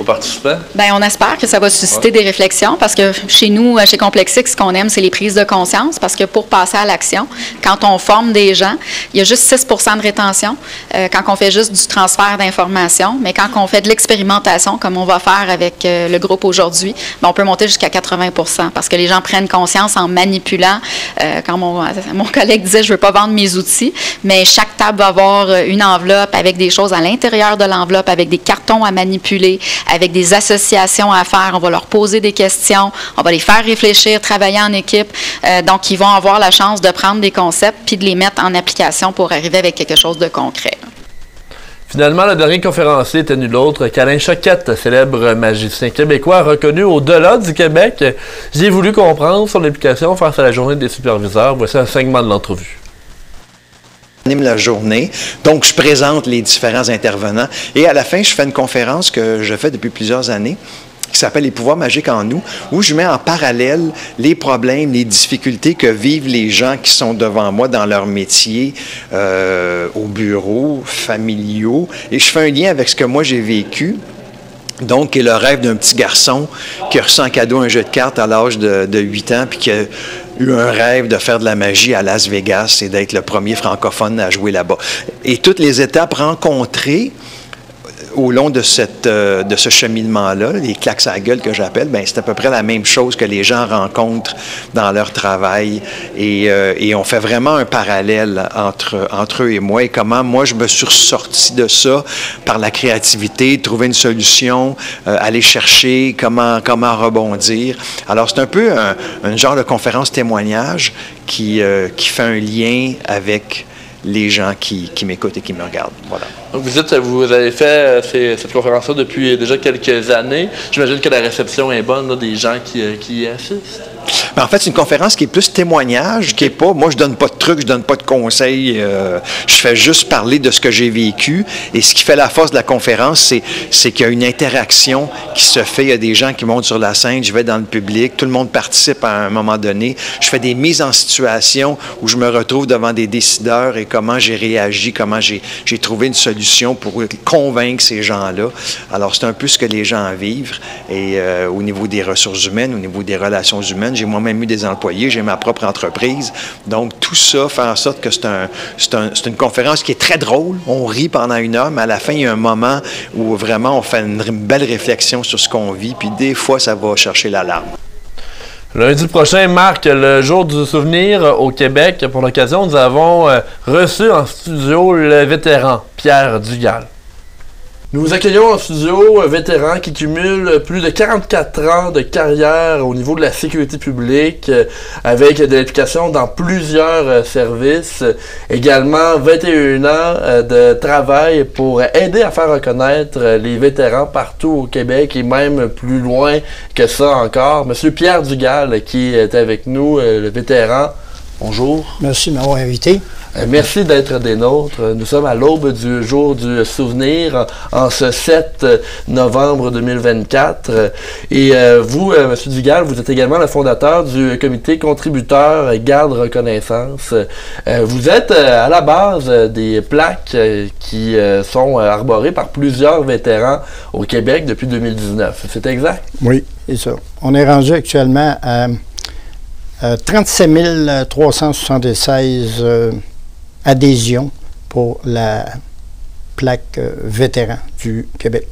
participants? Bien, on espère que ça va susciter des réflexions parce que chez nous, chez Complexe X, ce qu'on aime, c'est les prises de conscience parce que pour passer à l'action, quand on forme des gens, il y a juste 6 % de rétention quand on fait juste du transfert d'informations, mais quand on fait de l'expérimentation, comme on va faire avec le groupe aujourd'hui, bien, on peut monter jusqu'à 80 % parce que les gens prennent conscience en manipulant. Quand mon collègue disait « je ne veux pas vendre mes outils », mais chaque table va avoir une enveloppe avec des choses à l'intérieur de l'enveloppe, avec des cartons à manipuler, avec des associations à faire. On va leur poser des questions, on va les faire réfléchir, travailler en équipe. Donc, ils vont avoir la chance de prendre des concepts puis de les mettre en application pour arriver avec quelque chose de concret. Finalement, le dernier conférencier était nul autre qu'Alain Choquette, célèbre magicien québécois reconnu au-delà du Québec. J'ai voulu comprendre son implication face à la journée des superviseurs. Voici un segment de l'entrevue. J'anime la journée, donc je présente les différents intervenants et à la fin, je fais une conférence que je fais depuis plusieurs années qui s'appelle « Les pouvoirs magiques en nous », où je mets en parallèle les problèmes, les difficultés que vivent les gens qui sont devant moi dans leur métier, au bureau, familiaux, et je fais un lien avec ce que moi j'ai vécu. Donc, qui est le rêve d'un petit garçon qui a reçu en cadeau un jeu de cartes à l'âge de 8 ans, puis qui a eu un rêve de faire de la magie à Las Vegas et d'être le premier francophone à jouer là-bas. Et toutes les étapes rencontrées au long de ce cheminement-là, les claques à la gueule que j'appelle, ben c'est à peu près la même chose que les gens rencontrent dans leur travail. Et on fait vraiment un parallèle entre eux et moi, et comment moi je me suis ressorti de ça par la créativité, trouver une solution, aller chercher comment rebondir. Alors c'est un peu un genre de conférence témoignage qui fait un lien avec les gens qui m'écoutent et qui me regardent. Voilà. Donc vous avez fait cette conférence-là depuis déjà quelques années. J'imagine que la réception est bonne là, des gens qui y assistent. En fait, c'est une conférence qui est plus témoignage, qui est pas, moi je donne pas de trucs, je donne pas de conseils, je fais juste parler de ce que j'ai vécu. Et ce qui fait la force de la conférence, c'est qu'il y a une interaction qui se fait. Il y a des gens qui montent sur la scène, je vais dans le public, tout le monde participe à un moment donné. Je fais des mises en situation où je me retrouve devant des décideurs et comment j'ai réagi, comment j'ai trouvé une solution pour convaincre ces gens-là. Alors, c'est un peu ce que les gens vivent. Et au niveau des ressources humaines, au niveau des relations humaines, j'ai moi-même eu des employés, j'ai ma propre entreprise. Donc, tout ça fait en sorte que c'est une conférence qui est très drôle. On rit pendant 1 heure, mais à la fin, il y a un moment où vraiment on fait une belle réflexion sur ce qu'on vit. Puis des fois, ça va chercher la larme. Lundi prochain marque le jour du souvenir au Québec. Pour l'occasion, nous avons reçu en studio le vétéran Pierre Dugal. Nous accueillons en studio un vétéran qui cumule plus de 44 ans de carrière au niveau de la sécurité publique, avec de l'implication dans plusieurs services. Également 21 ans de travail pour aider à faire reconnaître les vétérans partout au Québec et même plus loin que ça encore. Monsieur Pierre Dugal qui est avec nous, le vétéran. Bonjour. Merci de m'avoir invité. Merci d'être des nôtres. Nous sommes à l'aube du jour du souvenir en ce 7 novembre 2024. Et vous, M. Dugal, vous êtes également le fondateur du comité contributeur Garde Reconnaissance. Vous êtes à la base des plaques qui sont arborées par plusieurs vétérans au Québec depuis 2019. C'est exact? Oui, c'est ça. On est rendu actuellement à 37 376 adhésions pour la plaque vétéran du Québec.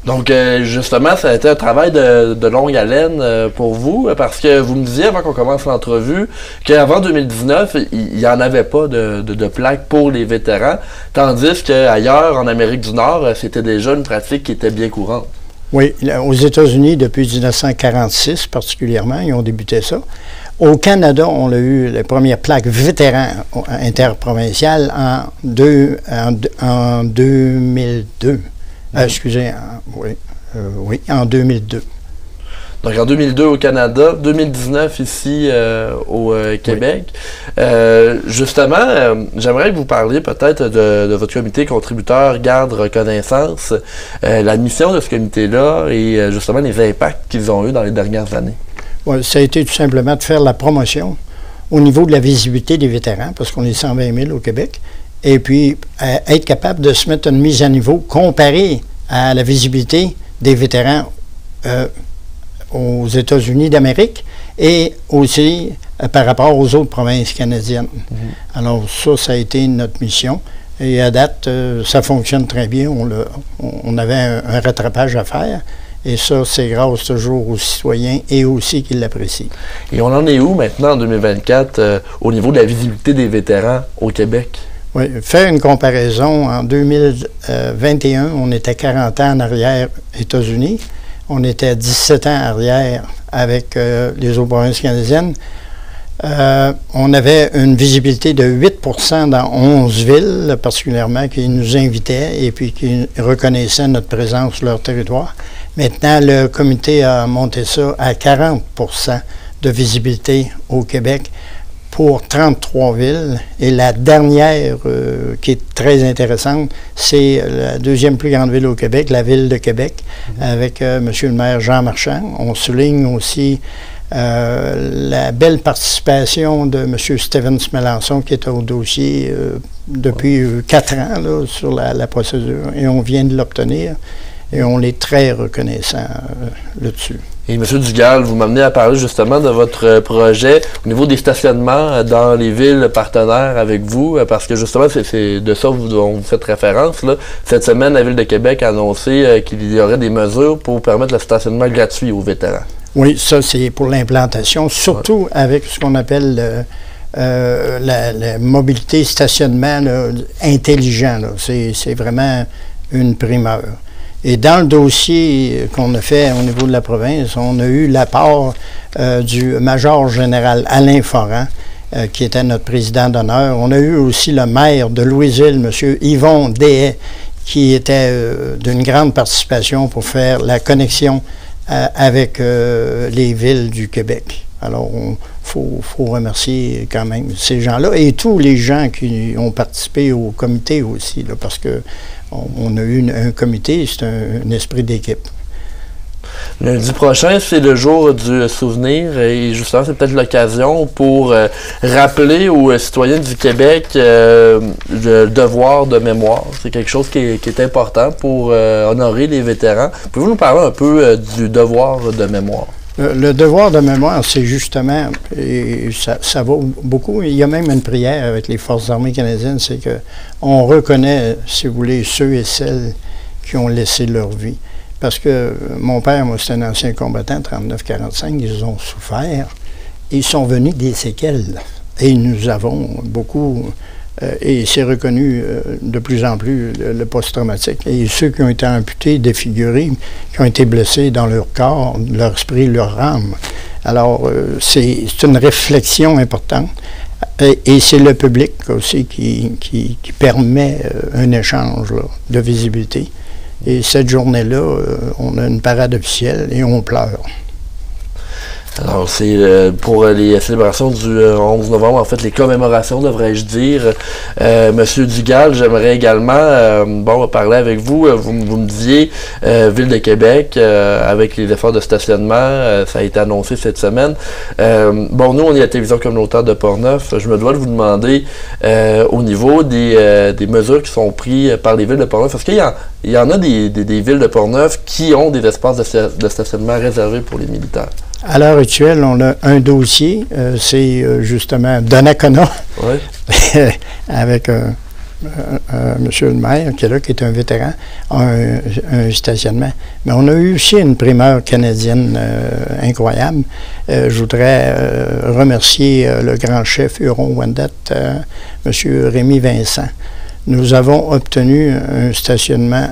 Donc, justement, ça a été un travail de longue haleine pour vous, parce que vous me disiez, avant qu'on commence l'entrevue, qu'avant 2019, il n'y en avait pas de plaque pour les vétérans, tandis qu'ailleurs, en Amérique du Nord, c'était déjà une pratique qui était bien courante. Oui, aux États-Unis, depuis 1946 particulièrement, ils ont débuté ça. Au Canada, on a eu la première plaque vétéran interprovinciale en 2002. En 2002. Donc en 2002 au Canada, 2019 ici au Québec. Oui. Justement, j'aimerais que vous parliez peut-être de votre comité contributeur Garde Reconnaissance, la mission de ce comité-là et justement les impacts qu'ils ont eu dans les dernières années. Oui, ça a été tout simplement de faire la promotion au niveau de la visibilité des vétérans, parce qu'on est 120 000 au Québec, et puis être capable de se mettre une mise à niveau comparée à la visibilité des vétérans aux États-Unis d'Amérique et aussi par rapport aux autres provinces canadiennes. Mm-hmm. Alors ça a été notre mission. Et à date, ça fonctionne très bien. On avait un rattrapage à faire. Et ça, c'est grâce toujours aux citoyens et aussi qui l'apprécient. Et on en est où maintenant en 2024 au niveau de la visibilité des vétérans au Québec? Oui, faire une comparaison, en 2021, on était 40 ans en arrière États-Unis, on était 17 ans en arrière avec les autres provinces canadiennes. On avait une visibilité de 8 % dans 11 villes, particulièrement, qui nous invitaient et puis qui reconnaissaient notre présence sur leur territoire. Maintenant, le comité a monté ça à 40 % de visibilité au Québec pour 33 villes. Et la dernière, qui est très intéressante, c'est la deuxième plus grande ville au Québec, la ville de Québec, avec M. le maire Jean Marchand. On souligne aussi la belle participation de M. Stevens Melançon, qui est au dossier depuis 4 ans là, sur la procédure, et on vient de l'obtenir, et on est très reconnaissant là-dessus. Et M. Dugal, vous m'amenez à parler justement de votre projet au niveau des stationnements dans les villes partenaires avec vous, parce que justement, c'est de ça dont vous faites référence. Là. Cette semaine, la Ville de Québec a annoncé qu'il y aurait des mesures pour permettre le stationnement gratuit aux vétérans. Oui, ça, c'est pour l'implantation, surtout avec ce qu'on appelle la mobilité, stationnement là, intelligent. C'est vraiment une primeur. Et dans le dossier qu'on a fait au niveau de la province, on a eu l'apport du major général Alain Foran, qui était notre président d'honneur. On a eu aussi le maire de Louisville, M. Yvon Dehaye, qui était d'une grande participation pour faire la connexion avec les villes du Québec. Alors, il faut remercier quand même ces gens-là et tous les gens qui ont participé au comité aussi, là, parce que on a eu un comité, c'est un esprit d'équipe. Lundi prochain, c'est le jour du souvenir et justement, c'est peut-être l'occasion pour rappeler aux citoyens du Québec le devoir de mémoire. C'est quelque chose qui est important pour honorer les vétérans. Pouvez-vous nous parler un peu du devoir de mémoire? Le devoir de mémoire, c'est justement, et ça va beaucoup, il y a même une prière avec les Forces armées canadiennes, c'est qu'on reconnaît, si vous voulez, ceux et celles qui ont laissé leur vie. Parce que mon père, moi, c'est un ancien combattant, 39-45, ils ont souffert, ils sont venus des séquelles. Et nous avons beaucoup, et c'est reconnu de plus en plus, le post-traumatique. Et ceux qui ont été amputés, défigurés, qui ont été blessés dans leur corps, leur esprit, leur âme. Alors, c'est une réflexion importante. Et c'est le public aussi qui permet un échange là, de visibilité. Et cette journée-là, on a une parade officielle et on pleure. Alors, c'est pour les célébrations du 11 novembre, en fait, les commémorations, devrais-je dire. Monsieur Dugal, j'aimerais également parler avec vous. Vous me disiez, Ville de Québec, avec les efforts de stationnement, ça a été annoncé cette semaine. Nous, on est à la télévision communautaire de Portneuf. Je me dois de vous demander, au niveau des mesures qui sont prises par les villes de Portneuf, est-ce qu'il y en a des villes de Portneuf qui ont des espaces de stationnement réservés pour les militaires? À l'heure actuelle, on a un dossier, c'est justement Donnacona, oui. Avec monsieur le maire qui est là, qui est un vétéran, un stationnement. Mais on a eu aussi une primeur canadienne incroyable. Je voudrais remercier le grand chef Huron-Wendat, monsieur Rémi Vincent. Nous avons obtenu un stationnement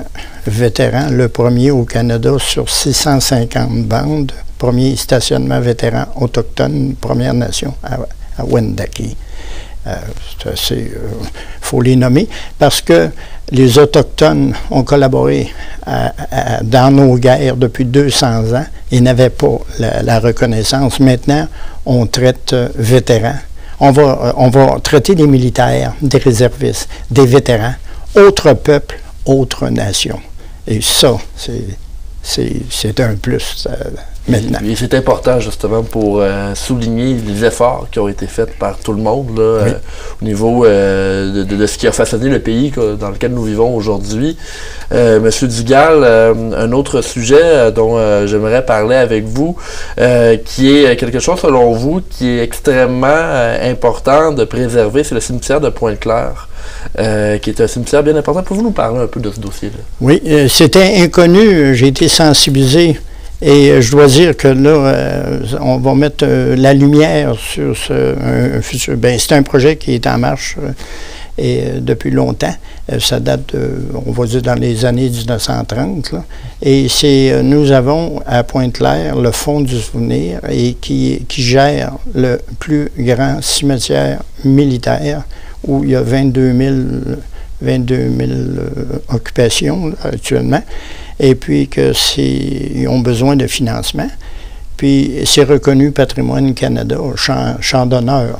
vétéran, le premier au Canada sur 650 bandes. Premier stationnement vétéran autochtone, Première Nation, à Wendake. Faut les nommer, parce que les Autochtones ont collaboré dans nos guerres depuis 200 ans et n'avaient pas la reconnaissance. Maintenant, on traite vétérans. On va traiter des militaires, des réservistes, des vétérans, autres peuples, autres nations. Et ça, c'est un plus maintenant. Et c'est important justement pour souligner les efforts qui ont été faits par tout le monde là, oui. Au niveau de ce qui a façonné le pays dans lequel nous vivons aujourd'hui. Monsieur Dugal, un autre sujet dont j'aimerais parler avec vous, qui est quelque chose selon vous qui est extrêmement important de préserver, c'est le cimetière de Pointe-Claire. Qui est un cimetière bien important. Pouvez-vous nous parler un peu de ce dossier-là? Oui, c'était inconnu. J'ai été sensibilisé et je dois dire que là, on va mettre la lumière sur un futur. C'est un projet qui est en marche et depuis longtemps. Ça date, on va dire, dans les années 1930. Là. Et nous avons à Pointe-Claire le Fonds du souvenir et qui gère le plus grand cimetière militaire où il y a 22 000 occupations là, actuellement. Et puis ils ont besoin de financement. Puis c'est reconnu Patrimoine Canada, champ d'honneur.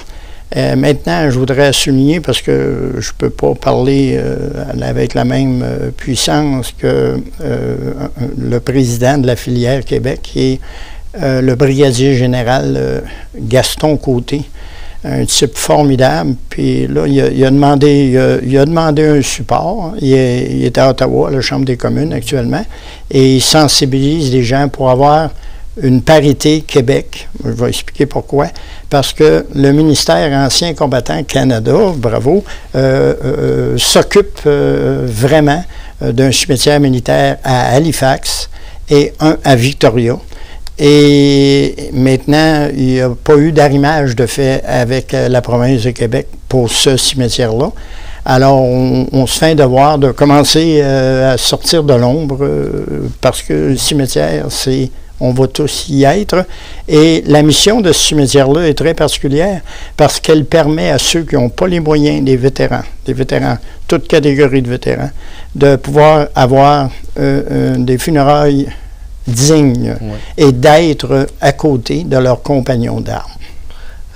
Maintenant, je voudrais souligner, parce que je ne peux pas parler avec la même puissance que le président de la filière Québec, qui est le brigadier général Gaston Côté, un type formidable. Puis là, il a demandé un support. Il est à Ottawa, à la Chambre des communes actuellement, et il sensibilise les gens pour avoir une parité Québec. Je vais expliquer pourquoi. Parce que le ministère Anciens combattants Canada, bravo, s'occupe vraiment d'un cimetière militaire à Halifax et un à Victoria. Et maintenant, il n'y a pas eu d'arrimage de fait avec la province de Québec pour ce cimetière-là. Alors, on se fait un devoir de commencer à sortir de l'ombre parce que le cimetière, on va tous y être. Et la mission de ce cimetière-là est très particulière parce qu'elle permet à ceux qui n'ont pas les moyens, des vétérans, toute catégorie de vétérans, de pouvoir avoir des funérailles dignes et d'être à côté de leurs compagnons d'armes.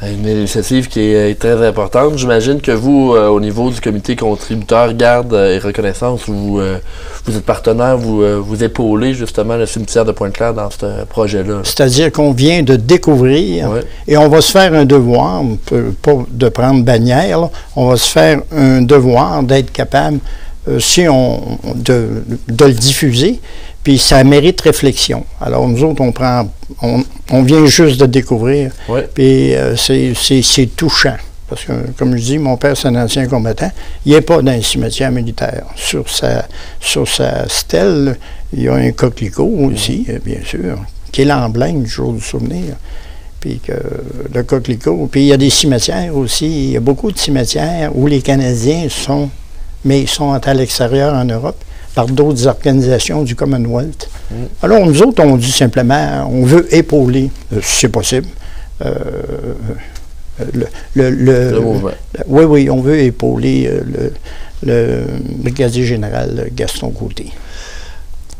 Une initiative qui est très importante. J'imagine que vous, au niveau du comité contributeur Garde et Reconnaissance, vous êtes partenaire, vous épaulez justement le cimetière de Pointe-Claire dans ce projet-là. C'est-à-dire qu'on vient de découvrir et on va se faire un devoir, pas de prendre bannière, là, on va se faire un devoir d'être capable, de le diffuser. Puis ça mérite réflexion. Alors nous autres, on vient juste de découvrir. Puis c'est touchant. Parce que, comme je dis, mon père, c'est un ancien combattant. Il n'est pas dans un cimetière militaire. Sur sa stèle, il y a un coquelicot aussi, bien sûr, qui est l'emblème du jour du souvenir. Puis le coquelicot. Puis il y a des cimetières aussi. Il y a beaucoup de cimetières où les Canadiens sont, mais ils sont à l'extérieur en Europe, par d'autres organisations du Commonwealth. Alors, nous autres, on dit simplement, on veut épauler, si c'est possible, le mouvement. Oui, on veut épauler le brigadier général Gaston Côté.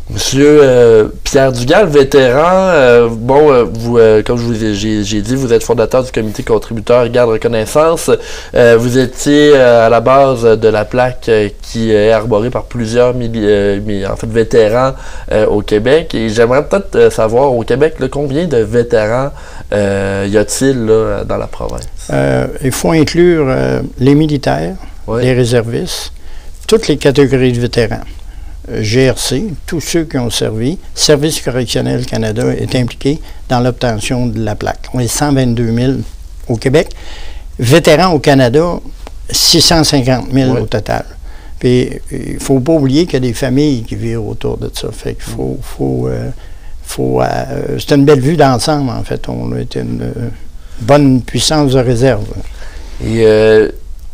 Monsieur Pierre Dugal, vétéran, vous, comme j'ai dit, vous êtes fondateur du comité contributeur Garde Reconnaissance. Vous étiez à la base de la plaque qui est arborée par plusieurs vétérans au Québec. Et j'aimerais peut-être savoir, au Québec, là, combien de vétérans y a-t-il dans la province? Il faut inclure les militaires, les réservistes, toutes les catégories de vétérans. GRC, tous ceux qui ont servi, Service correctionnel Canada est impliqué dans l'obtention de la plaque. On est 122 000 au Québec. Vétérans au Canada, 650 000 au total. Puis, il ne faut pas oublier qu'il y a des familles qui vivent autour de ça. Fait qu'il c'est une belle vue d'ensemble, en fait. On a été une bonne puissance de réserve. Et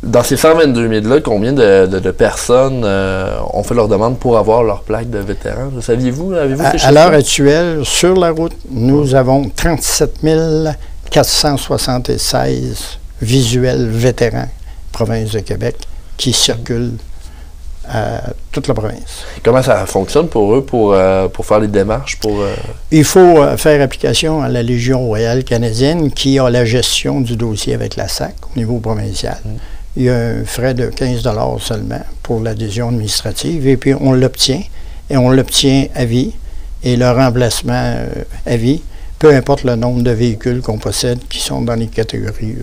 dans ces 122 000-là, combien de personnes ont fait leur demande pour avoir leur plaque de vétéran? Saviez-vous? À l'heure actuelle, sur la route, nous avons 37 476 visuels vétérans, province de Québec, qui circulent à toute la province. Comment ça fonctionne pour eux pour faire les démarches? Il faut faire application à la Légion royale canadienne qui a la gestion du dossier avec la SAC au niveau provincial. Il y a un frais de 15 $ seulement pour l'adhésion administrative et puis on l'obtient et on l'obtient à vie et le remplacement à vie, peu importe le nombre de véhicules qu'on possède qui sont dans les catégories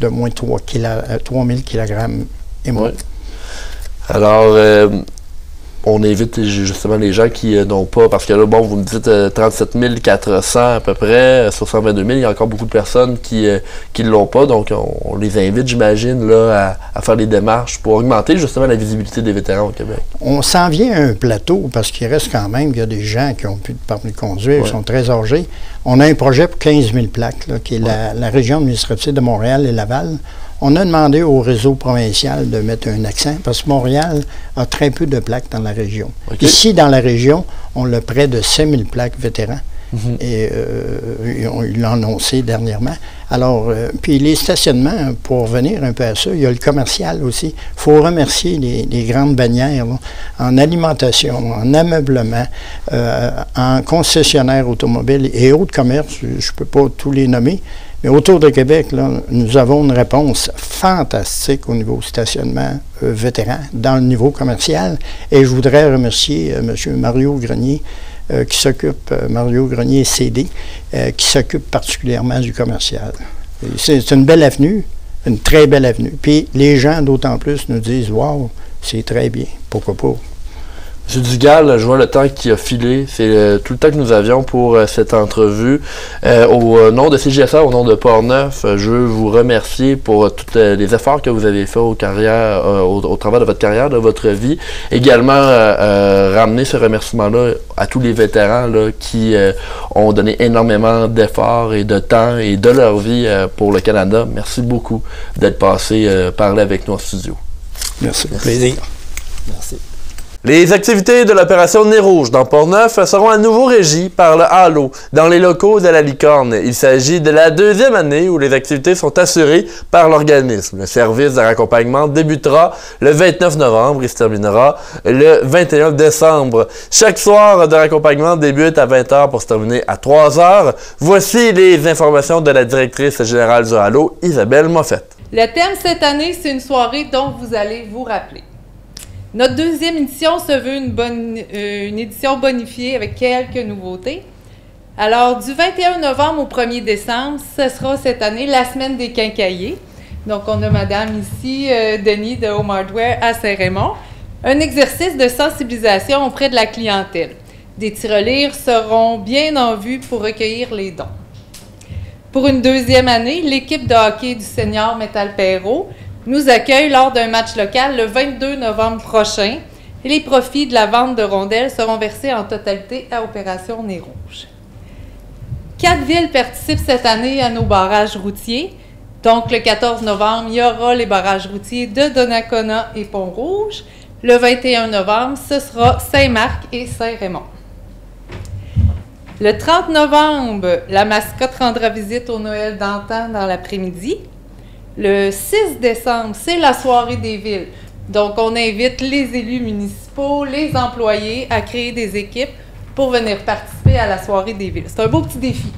de moins de 3000 kg et moins. Alors, on évite justement les gens qui n'ont pas, parce que là, bon, vous me dites 37 400 à peu près, sur 122 000, il y a encore beaucoup de personnes qui ne l'ont pas, donc on les invite, j'imagine, là, à faire des démarches pour augmenter justement la visibilité des vétérans au Québec. On s'en vient à un plateau, parce qu'il reste quand même, il y a des gens qui n'ont plus de permis de conduire, qui sont très âgés. On a un projet pour 15 000 plaques, là, qui est la région administrative de Montréal et Laval. On a demandé au réseau provincial de mettre un accent parce que Montréal a très peu de plaques dans la région. Okay. Ici, dans la région, on a près de 5000 plaques vétérans. Et ils l'ont annoncé dernièrement. Alors, puis les stationnements, pour revenir un peu à ça, il y a le commercial aussi. Il faut remercier les grandes bannières là, en alimentation, en ameublement, en concessionnaire automobile et autres commerces. Je ne peux pas tous les nommer. Mais autour de Québec, là, nous avons une réponse fantastique au niveau stationnement vétéran, dans le niveau commercial. Et je voudrais remercier M. Mario Grenier, qui s'occupe, Mario Grenier CD, qui s'occupe particulièrement du commercial. C'est une belle avenue, une très belle avenue. Puis les gens, d'autant plus, nous disent « Wow, c'est très bien, pourquoi pas ». M. Dugal, je vois le temps qui a filé. C'est tout le temps que nous avions pour cette entrevue. Au nom de CJSA, au nom de Portneuf, je veux vous remercier pour tous les efforts que vous avez faits au travers de votre carrière, de votre vie. Également, ramener ce remerciement-là à tous les vétérans là, qui ont donné énormément d'efforts et de temps et de leur vie pour le Canada. Merci beaucoup d'être passé parler avec nous en studio. Merci, plaisir. Merci. Les activités de l'opération Nez Rouge dans Portneuf seront à nouveau régies par le Halo dans les locaux de la Licorne. Il s'agit de la deuxième année où les activités sont assurées par l'organisme. Le service de raccompagnement débutera le 29 novembre et se terminera le 21 décembre. Chaque soir de raccompagnement débute à 20h pour se terminer à 3h. Voici les informations de la directrice générale du Halo, Isabelle Moffett. Le thème cette année, c'est une soirée dont vous allez vous rappeler. Notre deuxième édition se veut une édition bonifiée avec quelques nouveautés. Alors, du 21 novembre au 1er décembre, ce sera cette année la semaine des quincailliers. Donc, on a madame ici, Denis de Home Hardware à Saint-Raymond. Un exercice de sensibilisation auprès de la clientèle. Des tirelires seront bien en vue pour recueillir les dons. Pour une deuxième année, l'équipe de hockey du senior Métal Perrault nous accueille lors d'un match local le 22 novembre prochain et les profits de la vente de rondelles seront versés en totalité à Opération Nez Rouge. 4 villes participent cette année à nos barrages routiers. Donc, le 14 novembre, il y aura les barrages routiers de Donnacona et Pont-Rouge. Le 21 novembre, ce sera Saint-Marc et Saint-Raymond. Le 30 novembre, la mascotte rendra visite au Noël d'antan dans l'après-midi. Le 6 décembre, c'est la soirée des villes. Donc, on invite les élus municipaux, les employés à créer des équipes pour venir participer à la soirée des villes. C'est un beau petit défi.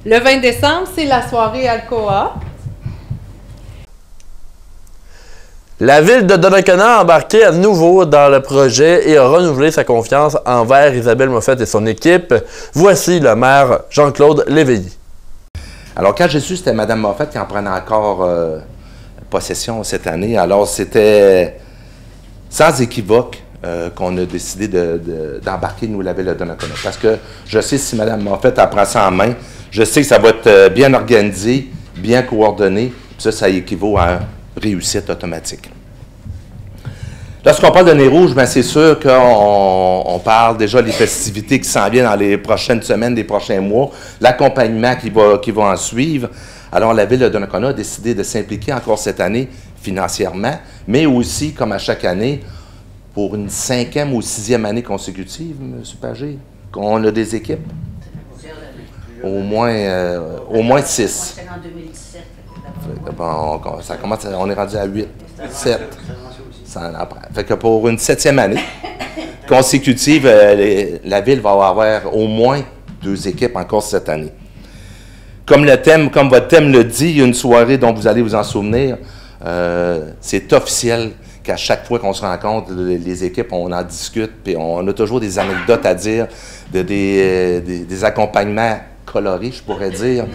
Le 20 décembre, c'est la soirée Alcoa. La ville de Donnacona a embarqué à nouveau dans le projet et a renouvelé sa confiance envers Isabelle Moffett et son équipe. Voici le maire Jean-Claude Léveillé. Alors, quand j'ai su, c'était Mme Moffett qui en prenait encore possession cette année. Alors, c'était sans équivoque qu'on a décidé d'embarquer, nous, la ville de Donnacona. Parce que je sais, si Mme Moffett prend ça en main, je sais que ça va être bien organisé, bien coordonné. Ça équivaut à une réussite automatique. Lorsqu'on parle de Nez Rouge, bien, c'est sûr qu'on parle déjà des festivités qui s'en viennent dans les prochaines semaines, les prochains mois, l'accompagnement qui va en suivre. Alors, la ville de Donnacona a décidé de s'impliquer encore cette année financièrement, mais aussi, comme à chaque année, pour une 5e ou 6e année consécutive, M. Pagé, qu'on a des équipes. Au moins 6. En 2017. Bon, ça commence, on est rendu à 8, 7. Fait que pour une 7e année consécutive, la ville va avoir au moins 2 équipes encore cette année. Comme votre thème le dit, il y a une soirée dont vous allez vous en souvenir. C'est officiel qu'à chaque fois qu'on se rencontre, les équipes, on en discute, puis on a toujours des anecdotes à dire, des accompagnements colorés, je pourrais dire,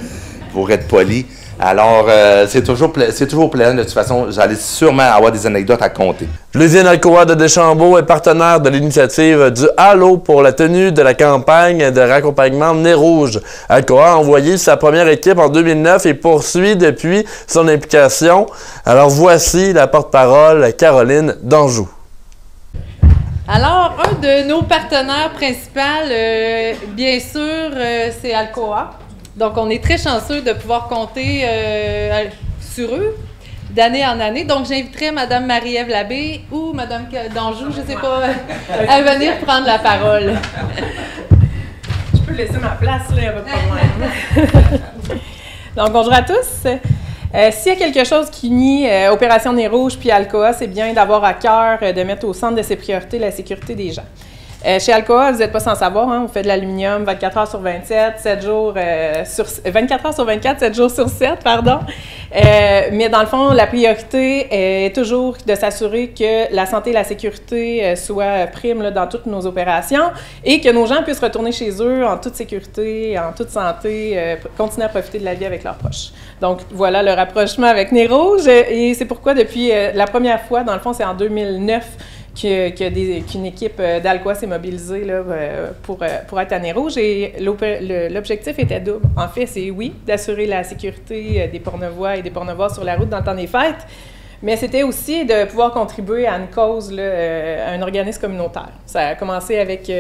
pour être poli. Alors, c'est toujours plaisant. De toute façon, j'allais sûrement avoir des anecdotes à compter. L'usine Alcoa de Deschambault est partenaire de l'initiative du Halo pour la tenue de la campagne de raccompagnement Nez Rouge. Alcoa a envoyé sa première équipe en 2009 et poursuit depuis son implication. Alors, voici la porte-parole Caroline d'Anjou. Alors, un de nos partenaires principaux, bien sûr, c'est Alcoa. Donc, on est très chanceux de pouvoir compter fructueux d'année en année. Donc, j'inviterai Mme Marie-Ève Labbé ou Mme d'Anjou, je ne sais pas, à venir prendre la parole. Je peux laisser ma place, là, il n'y a pas de problème. Donc, bonjour à tous. S'il y a quelque chose qui unit Opération Nez Rouge puis Alcoa, c'est bien d'avoir à cœur de mettre au centre de ses priorités la sécurité des gens. Chez Alcoa, vous n'êtes pas sans savoir, hein, on fait de l'aluminium 24 heures sur 27, 24 heures sur 24, 7 jours sur 7, pardon. Mais dans le fond, la priorité est toujours de s'assurer que la santé et la sécurité soient primes là, dans toutes nos opérations et que nos gens puissent retourner chez eux en toute sécurité, en toute santé, continuer à profiter de la vie avec leurs proches. Donc, voilà le rapprochement avec Nez Rouge et c'est pourquoi depuis la première fois, dans le fond, c'est en 2009, qu'une équipe d'Alcoa s'est mobilisée là, pour être à Nez Rouge. Et l'objectif était double. En fait, c'est oui, d'assurer la sécurité des Portnevois et des Portnevois sur la route dans le temps des fêtes, mais c'était aussi de pouvoir contribuer à une cause, là, à un organisme communautaire. Ça a commencé avec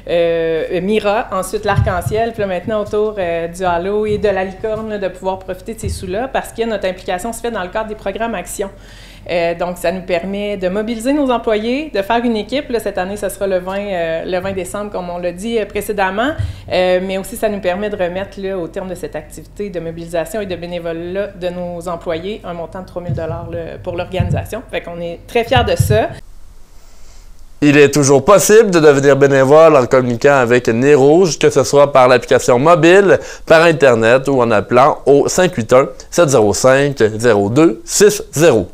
Mira, ensuite l'Arc-en-Ciel, puis là, maintenant autour du Halo et de la Licorne, là, de pouvoir profiter de ces sous-là, parce que notre implication se fait dans le cadre des programmes Action. Donc, ça nous permet de mobiliser nos employés, de faire une équipe. Là, cette année, ce sera le 20 décembre, comme on l'a dit précédemment. Mais aussi, ça nous permet de remettre, là, au terme de cette activité de mobilisation et de bénévolat de nos employés, un montant de 3 000 $ pour l'organisation. Fait qu'on est très fiers de ça. Il est toujours possible de devenir bénévole en communiquant avec Nez Rouge, que ce soit par l'application mobile, par Internet ou en appelant au 581-705-0260.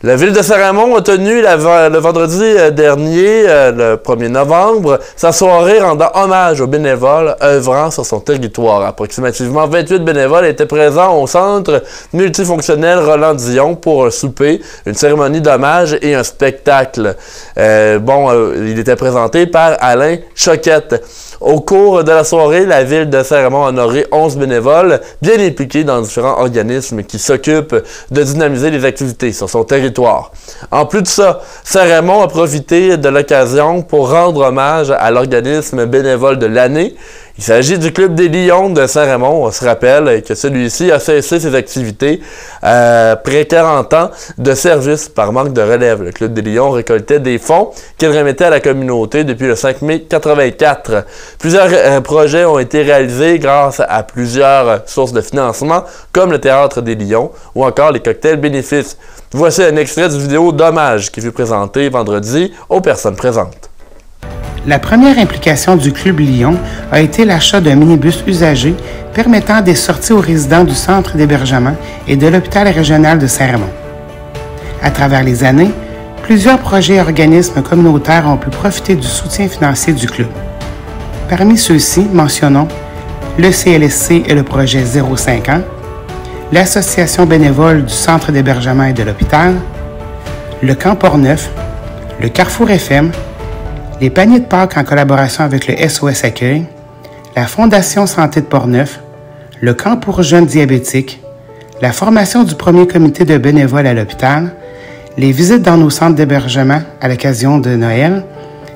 La ville de Saint-Raymond a tenu le vendredi dernier, le 1er novembre, sa soirée rendant hommage aux bénévoles œuvrant sur son territoire. Approximativement 28 bénévoles étaient présents au centre multifonctionnel Roland-Dion pour un souper, une cérémonie d'hommage et un spectacle. Il était présenté par Alain Choquette. Au cours de la soirée, la ville de Saint-Raymond a honoré 11 bénévoles bien impliqués dans différents organismes qui s'occupent de dynamiser les activités sur son territoire. En plus de ça, Saint-Raymond a profité de l'occasion pour rendre hommage à l'organisme bénévole de l'année. Il s'agit du Club des Lions de Saint-Raymond. On se rappelle que celui-ci a cessé ses activités après 40 ans de service par manque de relève. Le Club des Lions récoltait des fonds qu'il remettait à la communauté depuis le 5 mai 1984. Plusieurs projets ont été réalisés grâce à plusieurs sources de financement, comme le Théâtre des Lions ou encore les cocktails bénéfices. Voici un extrait du vidéo d'hommage qui fut présenté vendredi aux personnes présentes. La première implication du Club Lion a été l'achat d'un minibus usagé permettant des sorties aux résidents du centre d'hébergement et de l'hôpital régional de Saint-Raymond. À travers les années, plusieurs projets et organismes communautaires ont pu profiter du soutien financier du Club. Parmi ceux-ci, mentionnons le CLSC et le projet 0,5 ans, l'Association bénévole du centre d'hébergement et de l'hôpital, le Camp Portneuf, le Carrefour FM, les paniers de Pâques en collaboration avec le SOS Accueil, la Fondation Santé de Portneuf, le Camp pour jeunes diabétiques, la formation du premier comité de bénévoles à l'hôpital, les visites dans nos centres d'hébergement à l'occasion de Noël,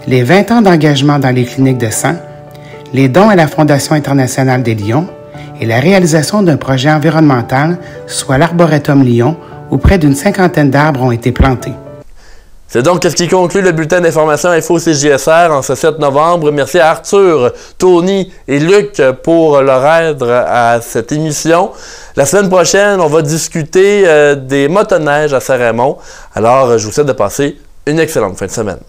les 20 ans d'engagement dans les cliniques de sang, les dons à la Fondation internationale des Lions et la réalisation d'un projet environnemental, soit l'Arboretum Lyon, où près d'une 50aine d'arbres ont été plantés. C'est donc ce qui conclut le bulletin d'information Info CJSR en ce 7 novembre. Merci à Arthur, Tony et Luc pour leur aide à cette émission. La semaine prochaine, on va discuter des motoneiges à Saint-Raymond. Alors, je vous souhaite de passer une excellente fin de semaine.